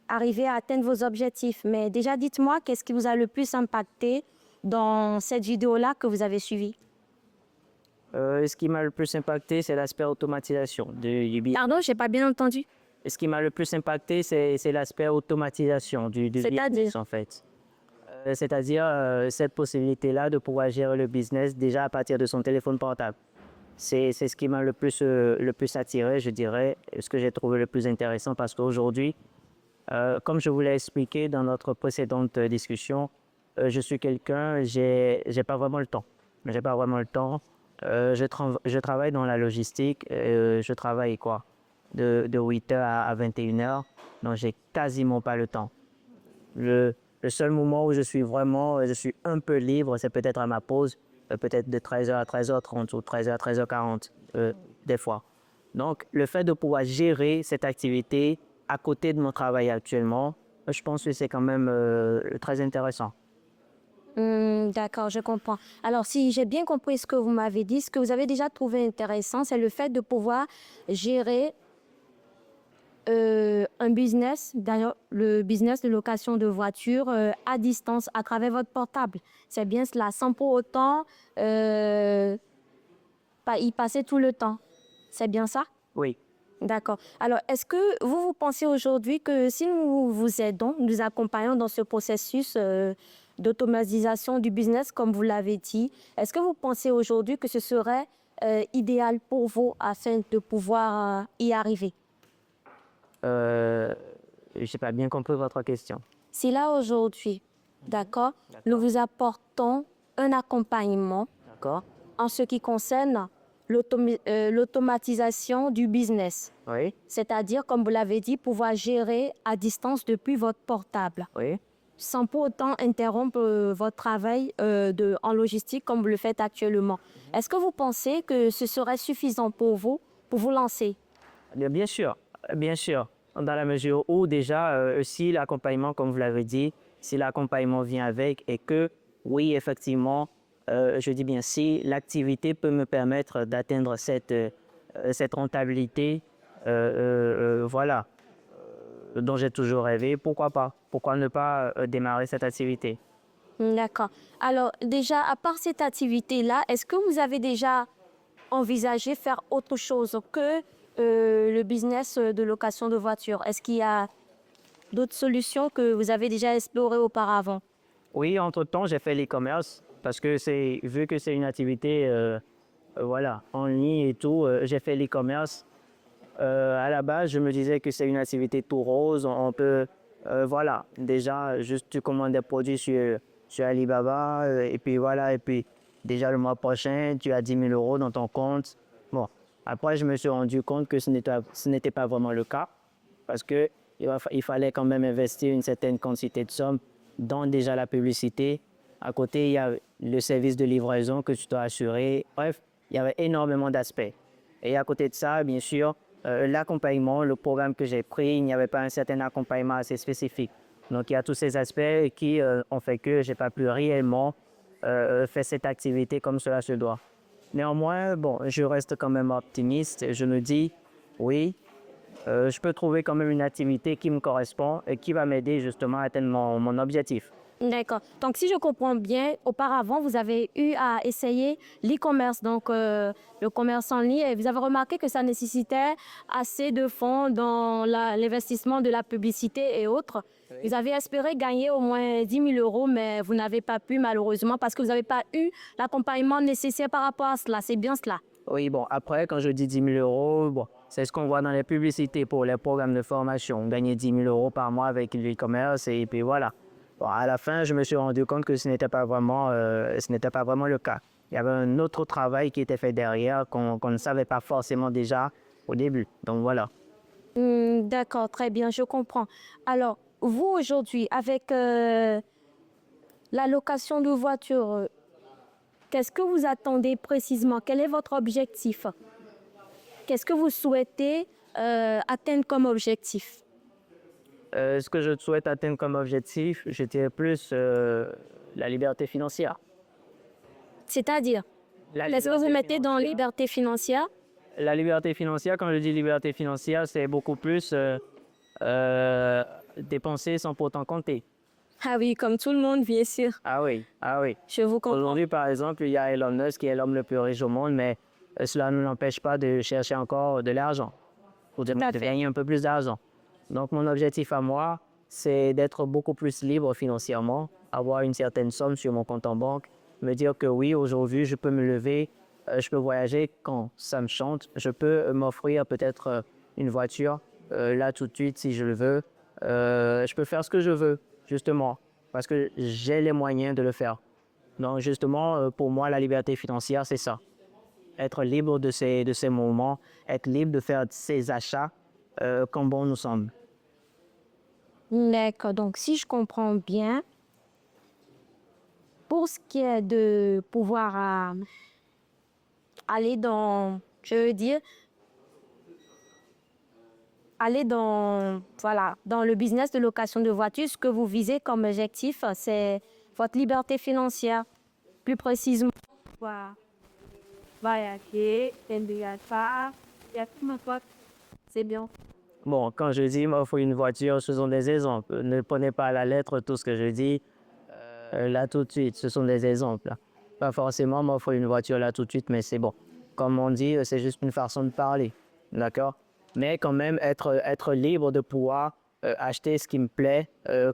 arriver à atteindre vos objectifs. Mais déjà, dites-moi, qu'est-ce qui vous a le plus impacté dans cette vidéo-là que vous avez suivie? Ce qui m'a le plus impacté, c'est l'aspect automatisation du business. Pardon, je n'ai pas bien entendu. Ce qui m'a le plus impacté, c'est l'aspect automatisation du C'est-à-dire? business, en fait. C'est-à-dire cette possibilité-là de pouvoir gérer le business déjà à partir de son téléphone portable. C'est ce qui m'a le plus attiré, je dirais, et ce que j'ai trouvé le plus intéressant parce qu'aujourd'hui, comme je vous l'ai expliqué dans notre précédente discussion, je suis quelqu'un, j'ai pas vraiment le temps. J'ai pas vraiment le temps. Je travaille dans la logistique, je travaille quoi? De 8h à 21h, donc j'ai quasiment pas le temps. Le seul moment où je suis un peu libre, c'est peut-être à ma pause, peut-être de 13h à 13h30 ou 13h à 13h40, des fois. Donc, le fait de pouvoir gérer cette activité à côté de mon travail actuellement, je pense que c'est quand même très intéressant. D'accord, je comprends. Alors, si j'ai bien compris ce que vous m'avez dit, ce que vous avez déjà trouvé intéressant, c'est le fait de pouvoir gérer un business, d'ailleurs, le business de location de voitures à distance à travers votre portable. C'est bien cela, sans pour autant y passer tout le temps. C'est bien ça? Oui. D'accord. Alors, est-ce que vous pensez aujourd'hui que si nous vous aidons, nous accompagnons dans ce processus d'automatisation du business, comme vous l'avez dit, est-ce que vous pensez aujourd'hui que ce serait idéal pour vous afin de pouvoir y arriver? Je n'ai pas bien compris votre question. Si là, aujourd'hui, d'accord, nous vous apportons un accompagnement D'accord? en ce qui concerne l'automatisation du business. Oui, C'est-à-dire, comme vous l'avez dit, pouvoir gérer à distance depuis votre portable, oui. sans pour autant interrompre votre travail en logistique comme vous le faites actuellement. Est-ce que vous pensez que ce serait suffisant pour vous lancer? Bien sûr, bien sûr. Dans la mesure où déjà, si l'accompagnement, comme vous l'avez dit, si l'accompagnement vient avec et que, oui, effectivement, je dis bien si l'activité peut me permettre d'atteindre cette rentabilité, voilà, dont j'ai toujours rêvé, pourquoi pas? Pourquoi ne pas démarrer cette activité? D'accord. Alors, déjà, à part cette activité-là, est-ce que vous avez déjà envisagé faire autre chose que le business de location de voitures? Est-ce qu'il y a d'autres solutions que vous avez déjà explorées auparavant? Oui, entre-temps, j'ai fait l'e-commerce parce que vu que c'est une activité voilà, en ligne et tout, j'ai fait l'e-commerce. À la base, je me disais que c'est une activité tout rose. On peut, voilà, déjà, juste tu commandes des produits sur Alibaba et puis voilà, et puis déjà le mois prochain, tu as 10 000 euros dans ton compte. Bon, après, je me suis rendu compte que ce n'était pas vraiment le cas parce qu'il fallait quand même investir une certaine quantité de sommes dans déjà la publicité. À côté, il y a le service de livraison que tu dois assurer. Bref, il y avait énormément d'aspects. Et à côté de ça, bien sûr, l'accompagnement, le programme que j'ai pris, il n'y avait pas un certain accompagnement assez spécifique. Donc, il y a tous ces aspects qui ont fait que je n'ai pas pu réellement faire cette activité comme cela se doit. Néanmoins, bon, je reste quand même optimiste. Je me dis, oui, je peux trouver quand même une activité qui me correspond et qui va m'aider justement à atteindre mon objectif. D'accord. Donc, si je comprends bien, auparavant, vous avez eu à essayer l'e-commerce, donc le commerce en ligne, et vous avez remarqué que ça nécessitait assez de fonds dans l'investissement de la publicité et autres. Oui. Vous avez espéré gagner au moins 10 000 euros, mais vous n'avez pas pu malheureusement parce que vous n'avez pas eu l'accompagnement nécessaire par rapport à cela. C'est bien cela? Oui, bon, après, quand je dis 10 000 euros, bon, c'est ce qu'on voit dans les publicités pour les programmes de formation. Gagner 10 000 euros par mois avec l'e-commerce et puis voilà. Bon, à la fin, je me suis rendu compte que ce n'était pas vraiment le cas. il y avait un autre travail qui était fait derrière qu'on ne savait pas forcément déjà au début. Donc voilà. D'accord, très bien, je comprends. Alors, vous aujourd'hui, avec la location de voiture, qu'est-ce que vous attendez précisément? Quel est votre objectif? Qu'est-ce que vous souhaitez atteindre comme objectif? Ce que je souhaite atteindre comme objectif, je dirais plus la liberté financière. C'est-à-dire, qu'est-ce que vous mettez dans liberté financière? La liberté financière, quand je dis liberté financière, c'est beaucoup plus dépenser sans pourtant compter. Ah oui, comme tout le monde, bien sûr. Ah oui, ah oui. Je vous comprends. Aujourd'hui, par exemple, il y a Elon Musk qui est l'homme le plus riche au monde, mais cela ne l'empêche pas de chercher encore de l'argent, pour de gagner un peu plus d'argent. Donc, mon objectif à moi, c'est d'être beaucoup plus libre financièrement, avoir une certaine somme sur mon compte en banque, me dire que oui, aujourd'hui, je peux me lever, je peux voyager quand ça me chante, je peux m'offrir peut-être une voiture, là tout de suite si je le veux. Je peux faire ce que je veux, justement, parce que j'ai les moyens de le faire. Donc, justement, pour moi, la liberté financière, c'est ça. Être libre de ces moments, être libre de faire ses achats comme bon nous semble. D'accord, donc si je comprends bien, pour ce qui est de pouvoir aller dans, je veux dire, aller dans, voilà, dans le business de location de voitures, ce que vous visez comme objectif, c'est votre liberté financière, plus précisément. Voilà. Voyager, c'est bien. Bon, quand je dis m'offre une voiture, ce sont des exemples. Ne prenez pas à la lettre tout ce que je dis là tout de suite. Ce sont des exemples. Pas forcément m'offre une voiture là tout de suite, mais c'est bon. Comme on dit, c'est juste une façon de parler. D'accord? Mais quand même être libre de pouvoir acheter ce qui me plaît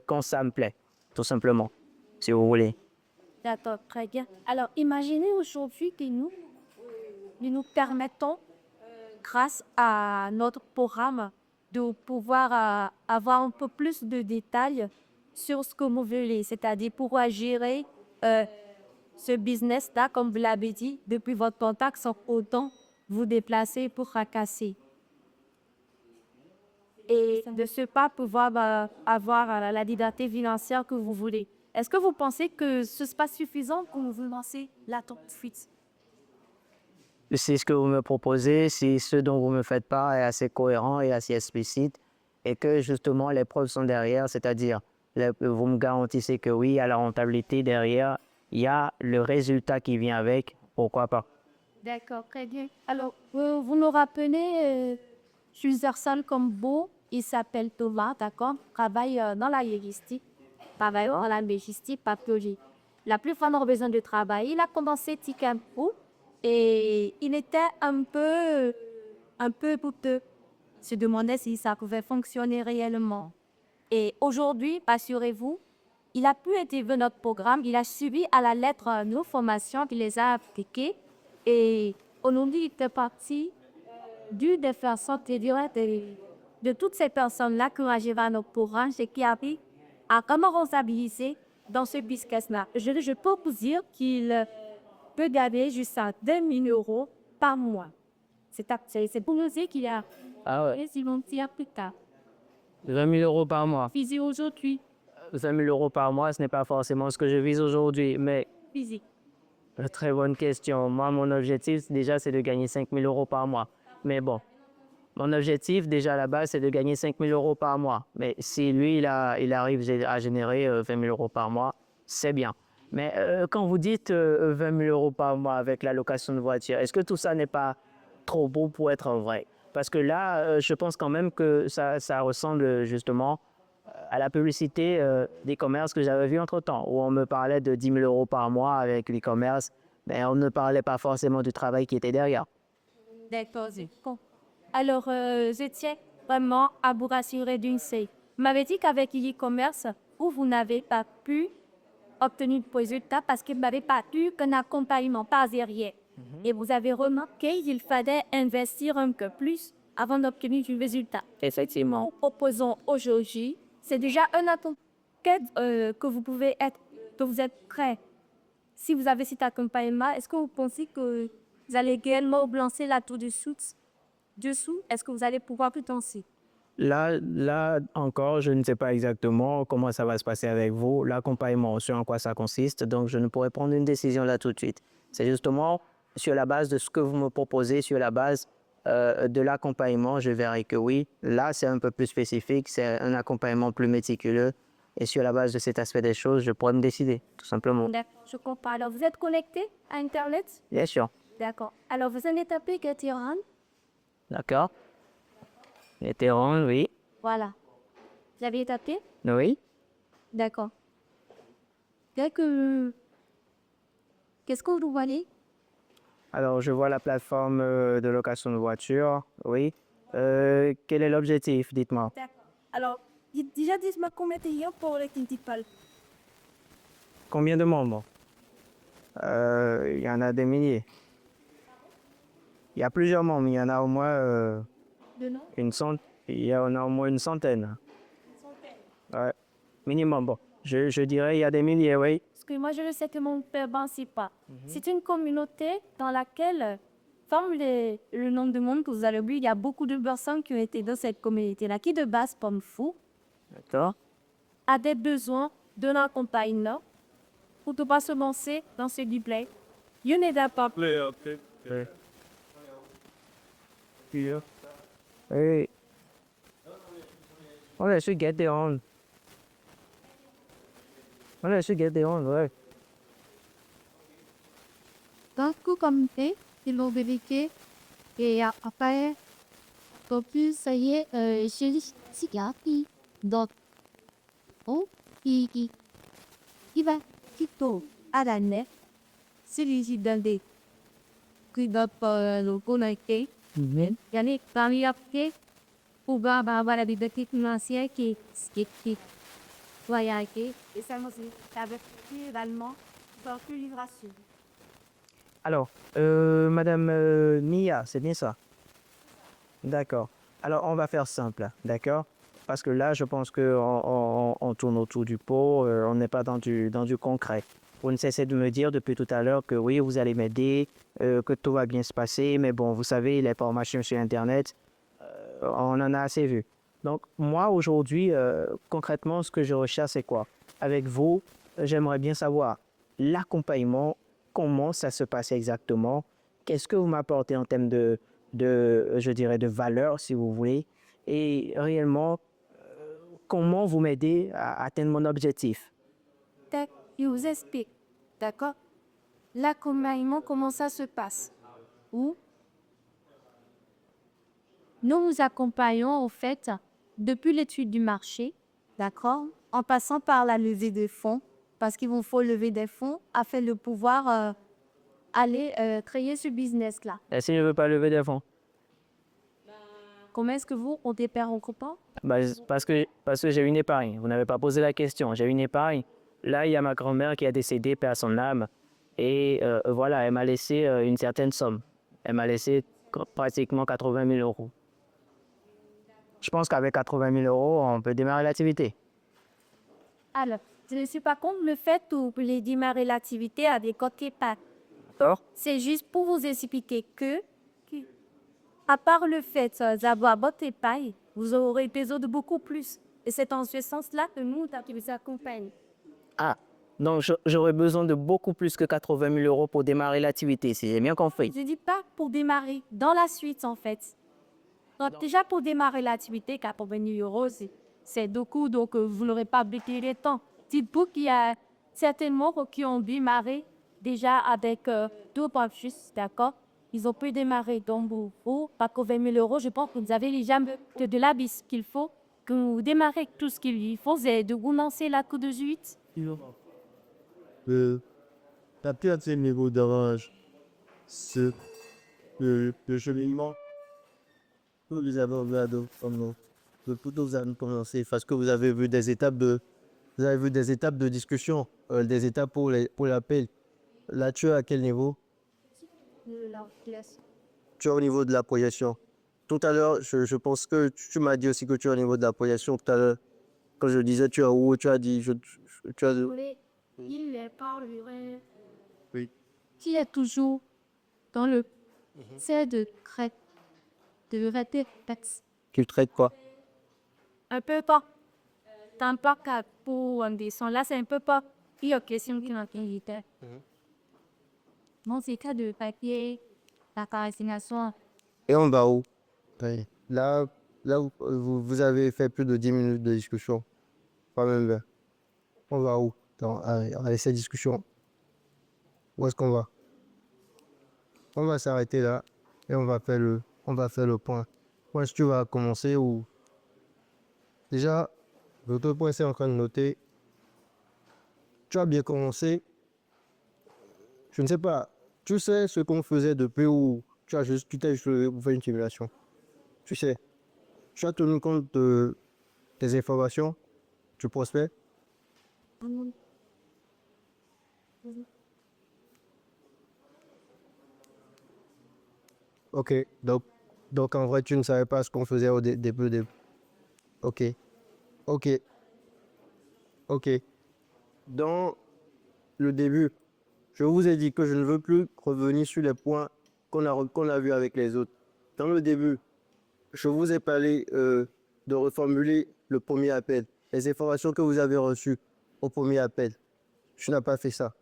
quand ça me plaît. Tout simplement, si vous voulez. D'accord, très bien. Alors, imaginez aujourd'hui que nous permettons, grâce à notre programme, de pouvoir avoir un peu plus de détails sur ce que vous voulez, c'est-à-dire pouvoir gérer ce business-là, comme vous l'avez dit, depuis votre contact, sans autant vous déplacer pour fracasser. Et de ce pas pouvoir avoir la liberté financière que vous voulez. Est-ce que vous pensez que ce n'est pas suffisant pour vous lancer là tout de suite? Si ce que vous me proposez, si ce dont vous me faites part est assez cohérent et assez explicite, et que justement les preuves sont derrière, c'est-à-dire vous me garantissez que oui, il y a la rentabilité derrière, il y a le résultat qui vient avec, pourquoi pas? D'accord, très bien. Alors, vous nous rappelez plusieurs salles comme vous, il s'appelle Thomas, d'accord, travaille dans la logistique, travaille dans la logistique, pathologie. La plupart ont besoin de travail. Il a commencé Tikampo et il était un peu douteux. Se demandait si ça pouvait fonctionner réellement. Et aujourd'hui, assurez-vous, il a pu intégrer notre programme, il a suivi à la lettre nos formations, il les a appliquées. Et aujourd'hui, il fait partie des personnes de toutes ces personnes-là qui ont arrivé à notre programme et qui arrivent à comment rentabiliser dans ce business-là. Je peux vous dire qu'il peut gagner jusqu'à 2 000 euros par mois. C'est pour nous dire qu'il y a ils vont dire plus tard. 20 000 euros par mois. Physique aujourd'hui. 20 000 euros par mois, ce n'est pas forcément ce que je vise aujourd'hui, mais Physique. très bonne question. Moi, mon objectif, déjà, c'est de gagner 5 000 euros par mois. Mais bon, mon objectif, déjà, à la base, c'est de gagner 5 000 euros par mois. Mais si lui, il arrive à générer 20 000 euros par mois, c'est bien. Mais quand vous dites 20 000 euros par mois avec la location de voiture, est-ce que tout ça n'est pas trop beau pour être vrai? Parce que là, je pense quand même que ça ressemble justement à la publicité des commerces que j'avais vu entre-temps, où on me parlait de 10 000 euros par mois avec les commerces, mais on ne parlait pas forcément du travail qui était derrière. D'accord, bon. Alors, je tiens vraiment à vous rassurer d'une chose. Vous m'avez dit qu'avec l'e-commerce, vous n'avez pas pu obtenir de résultats parce que vous n'avez pas eu qu'un accompagnement par derrière. Et vous avez remarqué qu'il fallait investir un peu plus avant d'obtenir du résultat. Effectivement. Nous proposons aujourd'hui, c'est déjà un accompagnement que vous êtes prêt si vous avez cet accompagnement, est-ce que vous pensez que vous allez réellement vous lancer là tout dessous? Est-ce que vous allez pouvoir plus danser? Là encore, je ne sais pas exactement comment ça va se passer avec vous, l'accompagnement, sur en quoi ça consiste, donc je ne pourrais prendre une décision là tout de suite. C'est justement sur la base de ce que vous me proposez, sur la base de l'accompagnement, je verrai que oui, là c'est un peu plus spécifique, c'est un accompagnement plus méticuleux, et sur la base de cet aspect des choses, je pourrais me décider, tout simplement. D'accord, je comprends. Alors, vous êtes connecté à Internet? Bien sûr, D'accord. Alors, vous allez taper Get Your Hand. d'accord. Vétéran, oui, Voilà. Vous avez tapé? oui. D'accord. Qu'est-ce que vous voyez? Alors, je vois la plateforme de location de voitures, oui. Quel est l'objectif, dites-moi. D'accord. Alors, déjà, dites-moi combien de clients pour les principales. Combien de membres? Il y en a des milliers. Il y a plusieurs membres, il y en a au moins De nom? il y en a au moins une centaine. Ouais, minimum. Bon, je dirais il y a des milliers, oui. Parce que moi, je le sais que mon père, ben, c'est pas. C'est une communauté dans laquelle, parmi le nombre de monde que vous avez vu, il y a beaucoup de personnes qui ont été dans cette communauté-là, qui de base, comme fou, D'accord. a des besoins d'un accompagnement pour ne pas se lancer dans ce replay. You need a pop. Oui. Oh, I should get their own. Oh, I should get their own, ouais. Dans le comité, ils vont vérifier et après, pour plus, ça y est, je suis qui donc, oh, qui va plutôt à la nef, celui-ci dans des qui va pas le connecter. Il y a des paris après pour avoir la bibliothèque financière qui voyager et ça me dit avec également pour plus livration. Alors, Madame Mia, c'est bien ça? D'accord. Alors, on va faire simple, d'accord? Parce que là, je pense qu'on tourne autour du pot, on n'est pas dans du concret. Vous ne cessez de me dire depuis tout à l'heure que oui, vous allez m'aider, que tout va bien se passer, mais bon, vous savez, les formations sur Internet, on en a assez vu. Donc, moi, aujourd'hui, concrètement, ce que je recherche, c'est quoi? Avec vous, j'aimerais bien savoir l'accompagnement, comment ça se passe exactement, qu'est-ce que vous m'apportez en termes je dirais, de valeur, si vous voulez, et réellement, comment vous m'aidez à atteindre mon objectif. Je vous explique, d'accord? L'accompagnement, comment ça se passe? Où nous vous accompagnons, au fait, depuis l'étude du marché, d'accord? En passant par la levée de fonds, parce qu'il vous faut lever des fonds afin de pouvoir aller créer ce business-là. Et si je ne veux pas lever des fonds? Comment est-ce que vous, on dépend en copain? Bah, parce que j'ai une épargne. Vous n'avez pas posé la question. J'ai une épargne. Là, il y a ma grand-mère qui a décédé, paix à son âme. Et voilà, elle m'a laissé une certaine somme. Elle m'a laissé pratiquement 80 000 euros. Je pense qu'avec 80 000 euros, on peut démarrer l'activité. Alors, je ne suis pas contre le fait que vous voulez démarrer l'activité à des côtés pas. D'accord? C'est juste pour vous expliquer que, à part le fait d'avoir votre épargne, vous aurez besoin de beaucoup plus. Et c'est en ce sens-là que nous, qui vous accompagnons. Ah, donc j'aurais besoin de beaucoup plus que 80 000 euros pour démarrer l'activité, si j'ai bien compris. Je ne dis pas pour démarrer, dans la suite en fait. Donc déjà pour démarrer l'activité, 80 000 euros, c'est beaucoup, donc vous n'aurez pas bloqué les temps. Dites-vous qu'il y a certainement qui ont démarré déjà avec 2 points plus, d'accord? Ils ont pu démarrer, donc vous, 80 000 euros, je pense que vous avez déjà de l'abysse qu'il faut, que vous démarrez avec tout ce qu'il faut, c'est de vous lancer là tout de suite. Taper à ce niveau d'avance, c'est le cheminement que vous avez vous avez commencé, parce que vous avez vu des étapes de discussion, des étapes pour l'appel. Là, tu es à quel niveau? Tu es au niveau de la projection. Tout à l'heure, je pense que tu m'as dit aussi que tu es au niveau de la projection. Tout à l'heure, quand je disais tu es où, tu as dit... tu as... Il parlerait Oui. qui est toujours dans le c'est de traite de rater Tu traites quoi? un peu pas. Tant pas qu'à pour un dessin. Là, c'est un peu pas. Il y a question qui m'a qualité. Non, c'est cas de papier, la caractérisation. Et on va où? Oui. Là vous avez fait plus de 10 minutes de discussion. Pas même 20. On va où? Allez, cette discussion. Où est-ce qu'on va? On va s'arrêter là et on va faire le point. Où est-ce que tu vas commencer ou déjà, l'autre point c'est en train de noter. Tu as bien commencé. Je ne sais pas. Tu sais ce qu'on faisait depuis ou tu t'es juste levé pour faire une simulation. Tu sais. Tu as tenu compte de tes informations. Tu prospères. Ok. Donc en vrai, tu ne savais pas ce qu'on faisait au début. Ok. Ok. Ok. Dans le début, je vous ai dit que je ne veux plus revenir sur les points qu'on a vus avec les autres. Dans le début, je vous ai parlé de reformuler le premier appel, les informations que vous avez reçues au premier appel. Tu n'as pas fait ça.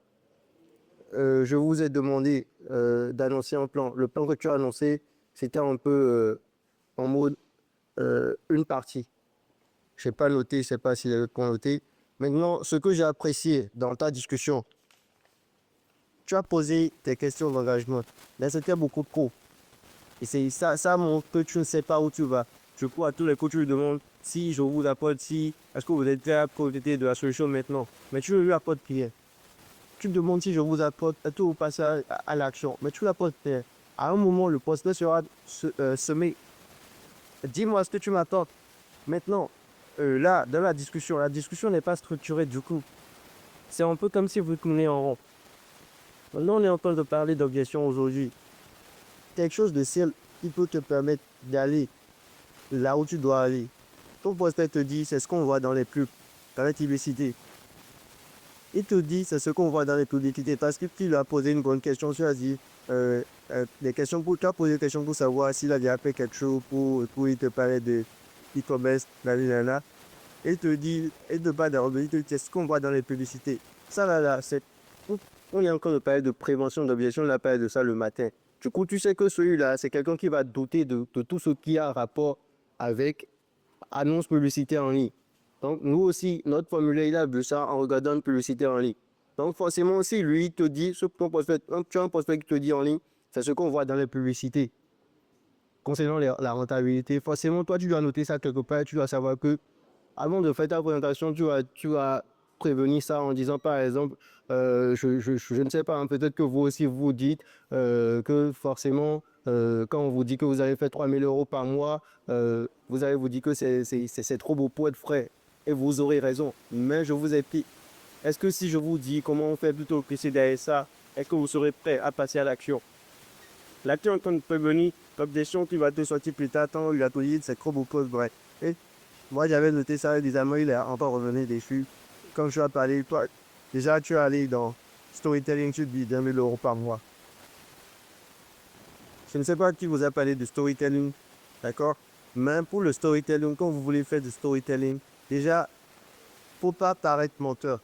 Je vous ai demandé d'annoncer un plan. Le plan que tu as annoncé, c'était un peu en mode une partie. Je n'ai pas noté, je ne sais pas si les autres ont noté. Maintenant, ce que j'ai apprécié dans ta discussion, tu as posé tes questions d'engagement, mais c'était beaucoup trop. Et c'est ça montre que tu ne sais pas où tu vas. Du coup, à tous les coups, tu lui demandes si je vous apporte, si, est-ce que vous êtes prêt à profiter de la solution maintenant? Mais tu ne lui apportes rien. Tu me demandes si je vous apporte, est-ce que vous passez à l'action? Mais tu l'apportes rien. À un moment, le prospect sera semé. Dis-moi ce que tu m'attends. Maintenant, là, dans la discussion n'est pas structurée du coup. C'est un peu comme si vous tournez en rond. Maintenant, on est en train de parler d'objection aujourd'hui. Quelque chose de simple qui peut te permettre d'aller là où tu dois aller. Ton prospect te dit, c'est ce qu'on voit dans les pubs, dans les publicités. Il te dit, c'est ce qu'on voit dans les publicités. Parce que tu lui as posé une bonne question, tu as dit, tu as posé des questions pour savoir s'il a déjà fait quelque chose pour il te parler de e-commerce, là. Il te dit, il te parle il te dit, c'est ce qu'on voit dans les publicités. Ça là, on est encore de parler de prévention d'objection, on a parlé de ça le matin. Du coup, tu sais que celui-là, c'est quelqu'un qui va douter de tout ce qui a rapport avec annonce publicitaire en ligne. Donc, nous aussi, notre formulaire, il a vu ça en regardant une publicité en ligne. Donc, forcément, si lui, il te dit, tu as un prospect qui te dit en ligne, c'est ce qu'on voit dans les publicités. Concernant la rentabilité, forcément, toi, tu dois noter ça quelque part, tu dois savoir que avant de faire ta présentation, tu vas prévenir ça en disant, par exemple, je ne sais pas, hein, peut-être que vous aussi vous dites que forcément, quand on vous dit que vous avez fait 3 000 € par mois, vous allez vous dire que c'est trop beau pour être frais. Et vous aurez raison. Mais je vous ai dit, est-ce que si je vous dis comment on fait plutôt que c'est derrière ça, est-ce que vous serez prêt à passer à l'action? L'action quand prévenir, l'objection qui va te sortir plus tard, tant il a tout dit, c'est trop beau pour être vrai. Et moi, j'avais noté ça, évidemment, il est encore revenu dessus. Comme je vais parler, toi, déjà, tu es allé dans storytelling, tu te dis 2 000 € par mois. Je ne sais pas qui vous a parlé de storytelling, d'accord? Mais pour le storytelling, quand vous voulez faire du storytelling, déjà, faut pas paraître menteur.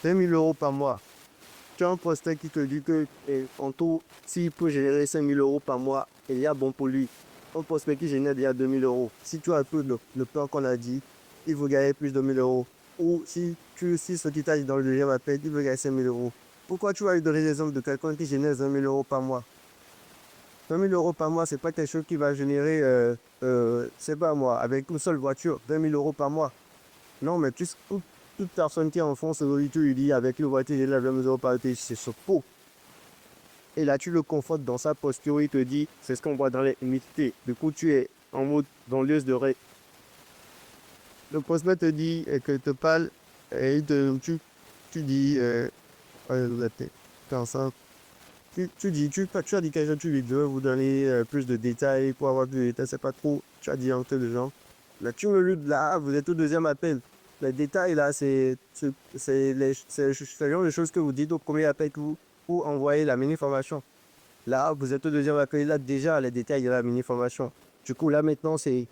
2 000 € par mois. Tu as un prospect qui te dit que, en tout, s'il peut générer 5 000 € par mois, il y a bon pour lui. Un prospect qui génère déjà 2 000 €. Si tu as peu le plan qu'on a dit, il veut gagner plus de 1 000 €. Ou si ce qui t'a dit dans le deuxième appel, il veut gagner 5 000 €. Pourquoi tu vas lui donner l'exemple de quelqu'un qui génère 20 000 € par mois? 20 000 € par mois, c'est pas quelque chose qui va générer, c'est pas moi, avec une seule voiture, 20 000 € par mois. Non, mais toute personne qui est en France, aujourd'hui, tu lui dis avec une voiture, il a 20 000 € par mois, c'est faux. Et là, tu le confortes dans sa posture, il te dit, c'est ce qu'on voit dans les publicités. Du coup, tu es en mode banlieue de ré. Le prospect te dit, et que te parle, et tu dis, t'es enceinte. Tu as dit quelque chose, tu lui veux vous donner plus de détails pour avoir plus de détails, c'est pas trop. Tu as dit un peu de gens. Là, tu me luttes là, vous êtes au deuxième appel. les détails là, c'est le genre de choses que vous dites au premier appel que vous envoyez la mini-formation. Là, vous êtes au deuxième appel, là, déjà, les détails de la mini-formation. Du coup, là, maintenant, c'est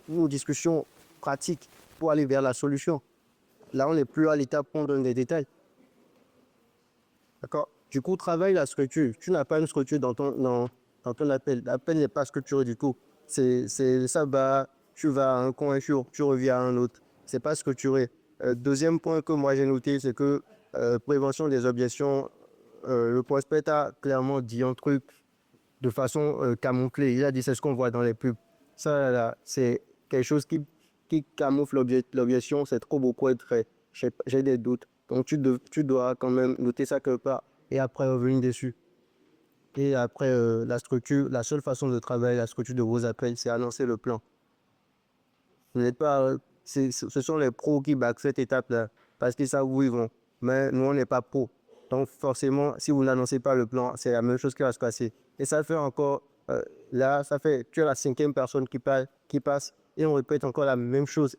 une discussion pratique pour aller vers la solution. Là, on n'est plus à l'étape où on donne des détails. D'accord? Du coup, travaille la structure. Tu n'as pas une structure dans ton appel. L'appel n'est pas structuré du tout. Ça va, tu vas à un coin, tu reviens à un autre. C'est pas structuré. Deuxième point que moi j'ai noté, c'est que prévention des objections, le prospect a clairement dit un truc de façon camouflée. Il a dit c'est ce qu'on voit dans les pubs. Ça, là, c'est quelque chose qui camoufle l'objection. C'est trop beau pour être vrai. J'ai des doutes. Donc, tu dois quand même noter ça quelque part et après revenir dessus. Et après, la structure, la seule façon de travailler la structure de vos appels, c'est annoncer le plan. Vous n'êtes pas, ce sont les pros qui backent cette étape-là parce qu'ils savent où ils vont. Mais nous, on n'est pas pros. Donc, forcément, si vous n'annoncez pas le plan, c'est la même chose qui va se passer. Et ça fait encore, là, ça fait, tu es la cinquième personne qui passe et on répète encore la même chose.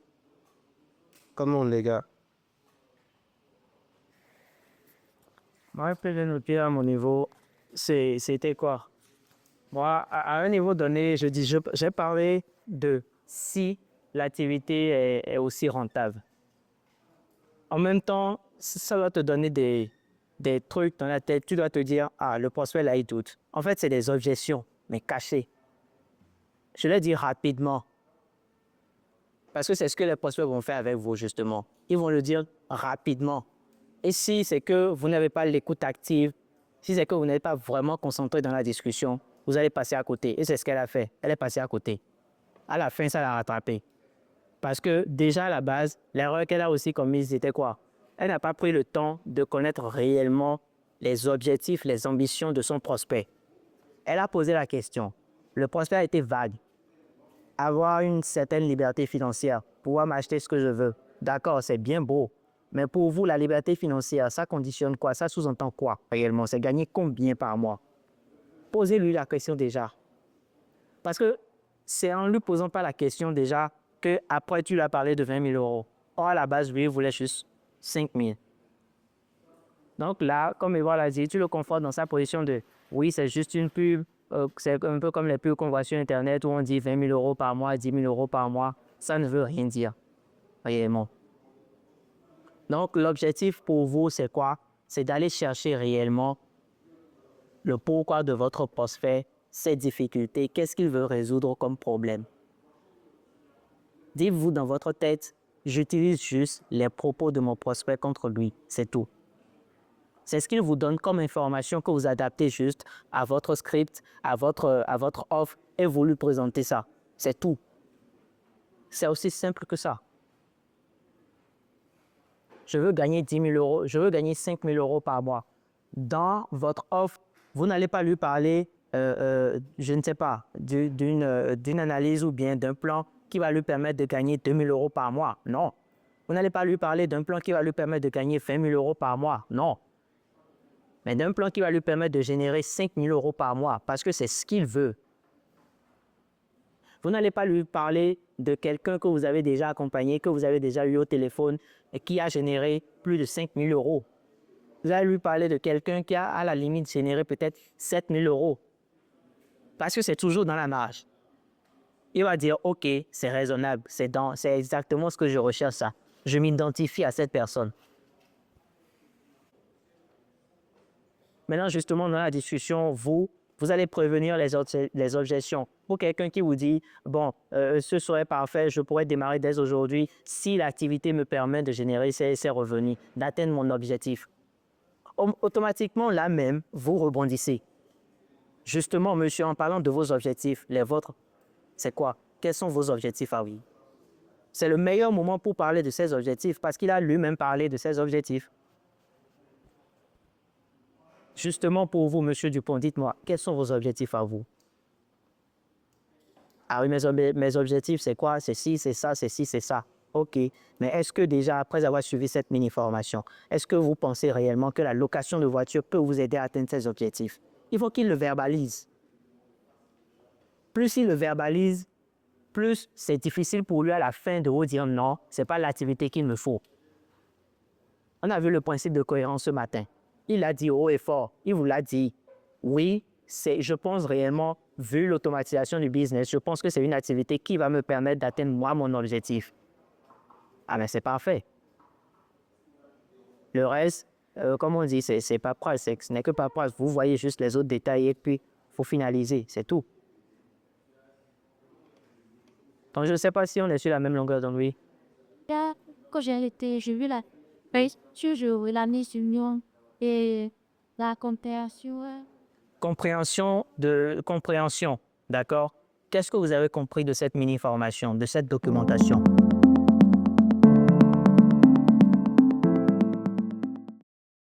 Comment, les gars? Moi, je peux noter à mon niveau, c'était quoi? Moi, à un niveau donné, j'ai parlé de si l'activité est aussi rentable. En même temps, ça doit te donner des trucs dans la tête. Tu dois te dire, ah, le prospect là, il doute. En fait, c'est des objections, mais cachées. Je l'ai dit rapidement. Parce que c'est ce que les prospects vont faire avec vous, justement. Ils vont le dire rapidement. Et si c'est que vous n'avez pas l'écoute active, si c'est que vous n'êtes pas vraiment concentré dans la discussion, vous allez passer à côté. Et c'est ce qu'elle a fait. Elle est passée à côté. À la fin, ça l'a rattrapé. Parce que déjà à la base, l'erreur qu'elle a aussi commise, c'était quoi? Elle n'a pas pris le temps de connaître réellement les objectifs, les ambitions de son prospect. Elle a posé la question. Le prospect a été vague. Avoir une certaine liberté financière, pouvoir m'acheter ce que je veux. D'accord, c'est bien beau. Mais pour vous, la liberté financière, ça conditionne quoi? Ça sous-entend quoi réellement? C'est gagner combien par mois? Posez-lui la question déjà. Parce que c'est en ne lui posant pas la question déjà qu'après tu lui as parlé de 20 000 euros. Or, à la base, lui, il voulait juste 5 000. Donc là, comme Eva l'a dit, tu le confortes dans sa position de oui, c'est juste une pub. C'est un peu comme les pubs qu'on voit sur Internet où on dit 20 000 euros par mois, 10 000 euros par mois. Ça ne veut rien dire, réellement. Donc, l'objectif pour vous, c'est quoi? C'est d'aller chercher réellement le pourquoi de votre prospect, ses difficultés, qu'est-ce qu'il veut résoudre comme problème. Dites-vous dans votre tête, j'utilise juste les propos de mon prospect contre lui, c'est tout. C'est ce qu'il vous donne comme information que vous adaptez juste à votre script, à votre offre et vous lui présentez ça. C'est tout. C'est aussi simple que ça. Je veux gagner 10 000 euros, je veux gagner 5 000 euros par mois. Dans votre offre, vous n'allez pas lui parler, je ne sais pas, d'une analyse ou bien d'un plan qui va lui permettre de gagner 2 000 euros par mois. Non. Vous n'allez pas lui parler d'un plan qui va lui permettre de gagner 20 000 euros par mois. Non. Mais d'un plan qui va lui permettre de générer 5 000 euros par mois parce que c'est ce qu'il veut. Vous n'allez pas lui parler de quelqu'un que vous avez déjà accompagné, que vous avez déjà eu au téléphone et qui a généré plus de 5 000 euros. Vous allez lui parler de quelqu'un qui a à la limite généré peut-être 7 000 euros. Parce que c'est toujours dans la marge. Il va dire, OK, c'est raisonnable, c'est exactement ce que je recherche ça. Je m'identifie à cette personne. Maintenant, justement, dans la discussion, vous allez prévenir les objections. Pour quelqu'un qui vous dit, bon, ce serait parfait, je pourrais démarrer dès aujourd'hui si l'activité me permet de générer ces revenus, d'atteindre mon objectif. Automatiquement, là même, vous rebondissez. Justement, monsieur, en parlant de vos objectifs, les vôtres, c'est quoi? Quels sont vos objectifs à vous? C'est le meilleur moment pour parler de ses objectifs parce qu'il a lui-même parlé de ses objectifs. Justement pour vous, monsieur Dupont, dites-moi, quels sont vos objectifs à vous? Ah oui, mes objectifs, c'est quoi? C'est ci, c'est ça, c'est ci, c'est ça. OK. Mais est-ce que déjà, après avoir suivi cette mini-formation, est-ce que vous pensez réellement que la location de voiture peut vous aider à atteindre ces objectifs? Il faut qu'il le verbalise. Plus il le verbalise, plus, c'est difficile pour lui à la fin de vous dire non, ce n'est pas l'activité qu'il me faut. On a vu le principe de cohérence ce matin. Il a dit haut et fort, il vous l'a dit. Oui, je pense réellement, vu l'automatisation du business, je pense que c'est une activité qui va me permettre d'atteindre moi mon objectif. Ah mais c'est parfait. Le reste, comme on dit, c'est paperasse, ce n'est que paperasse. Vous voyez juste les autres détails et puis il faut finaliser, c'est tout. Donc je ne sais pas si on est sur la même longueur d'onde, oui. Là, quand j'ai vu la sur la mission et la compréhension. Compréhension, d'accord? Qu'est-ce que vous avez compris de cette mini-formation, de cette documentation?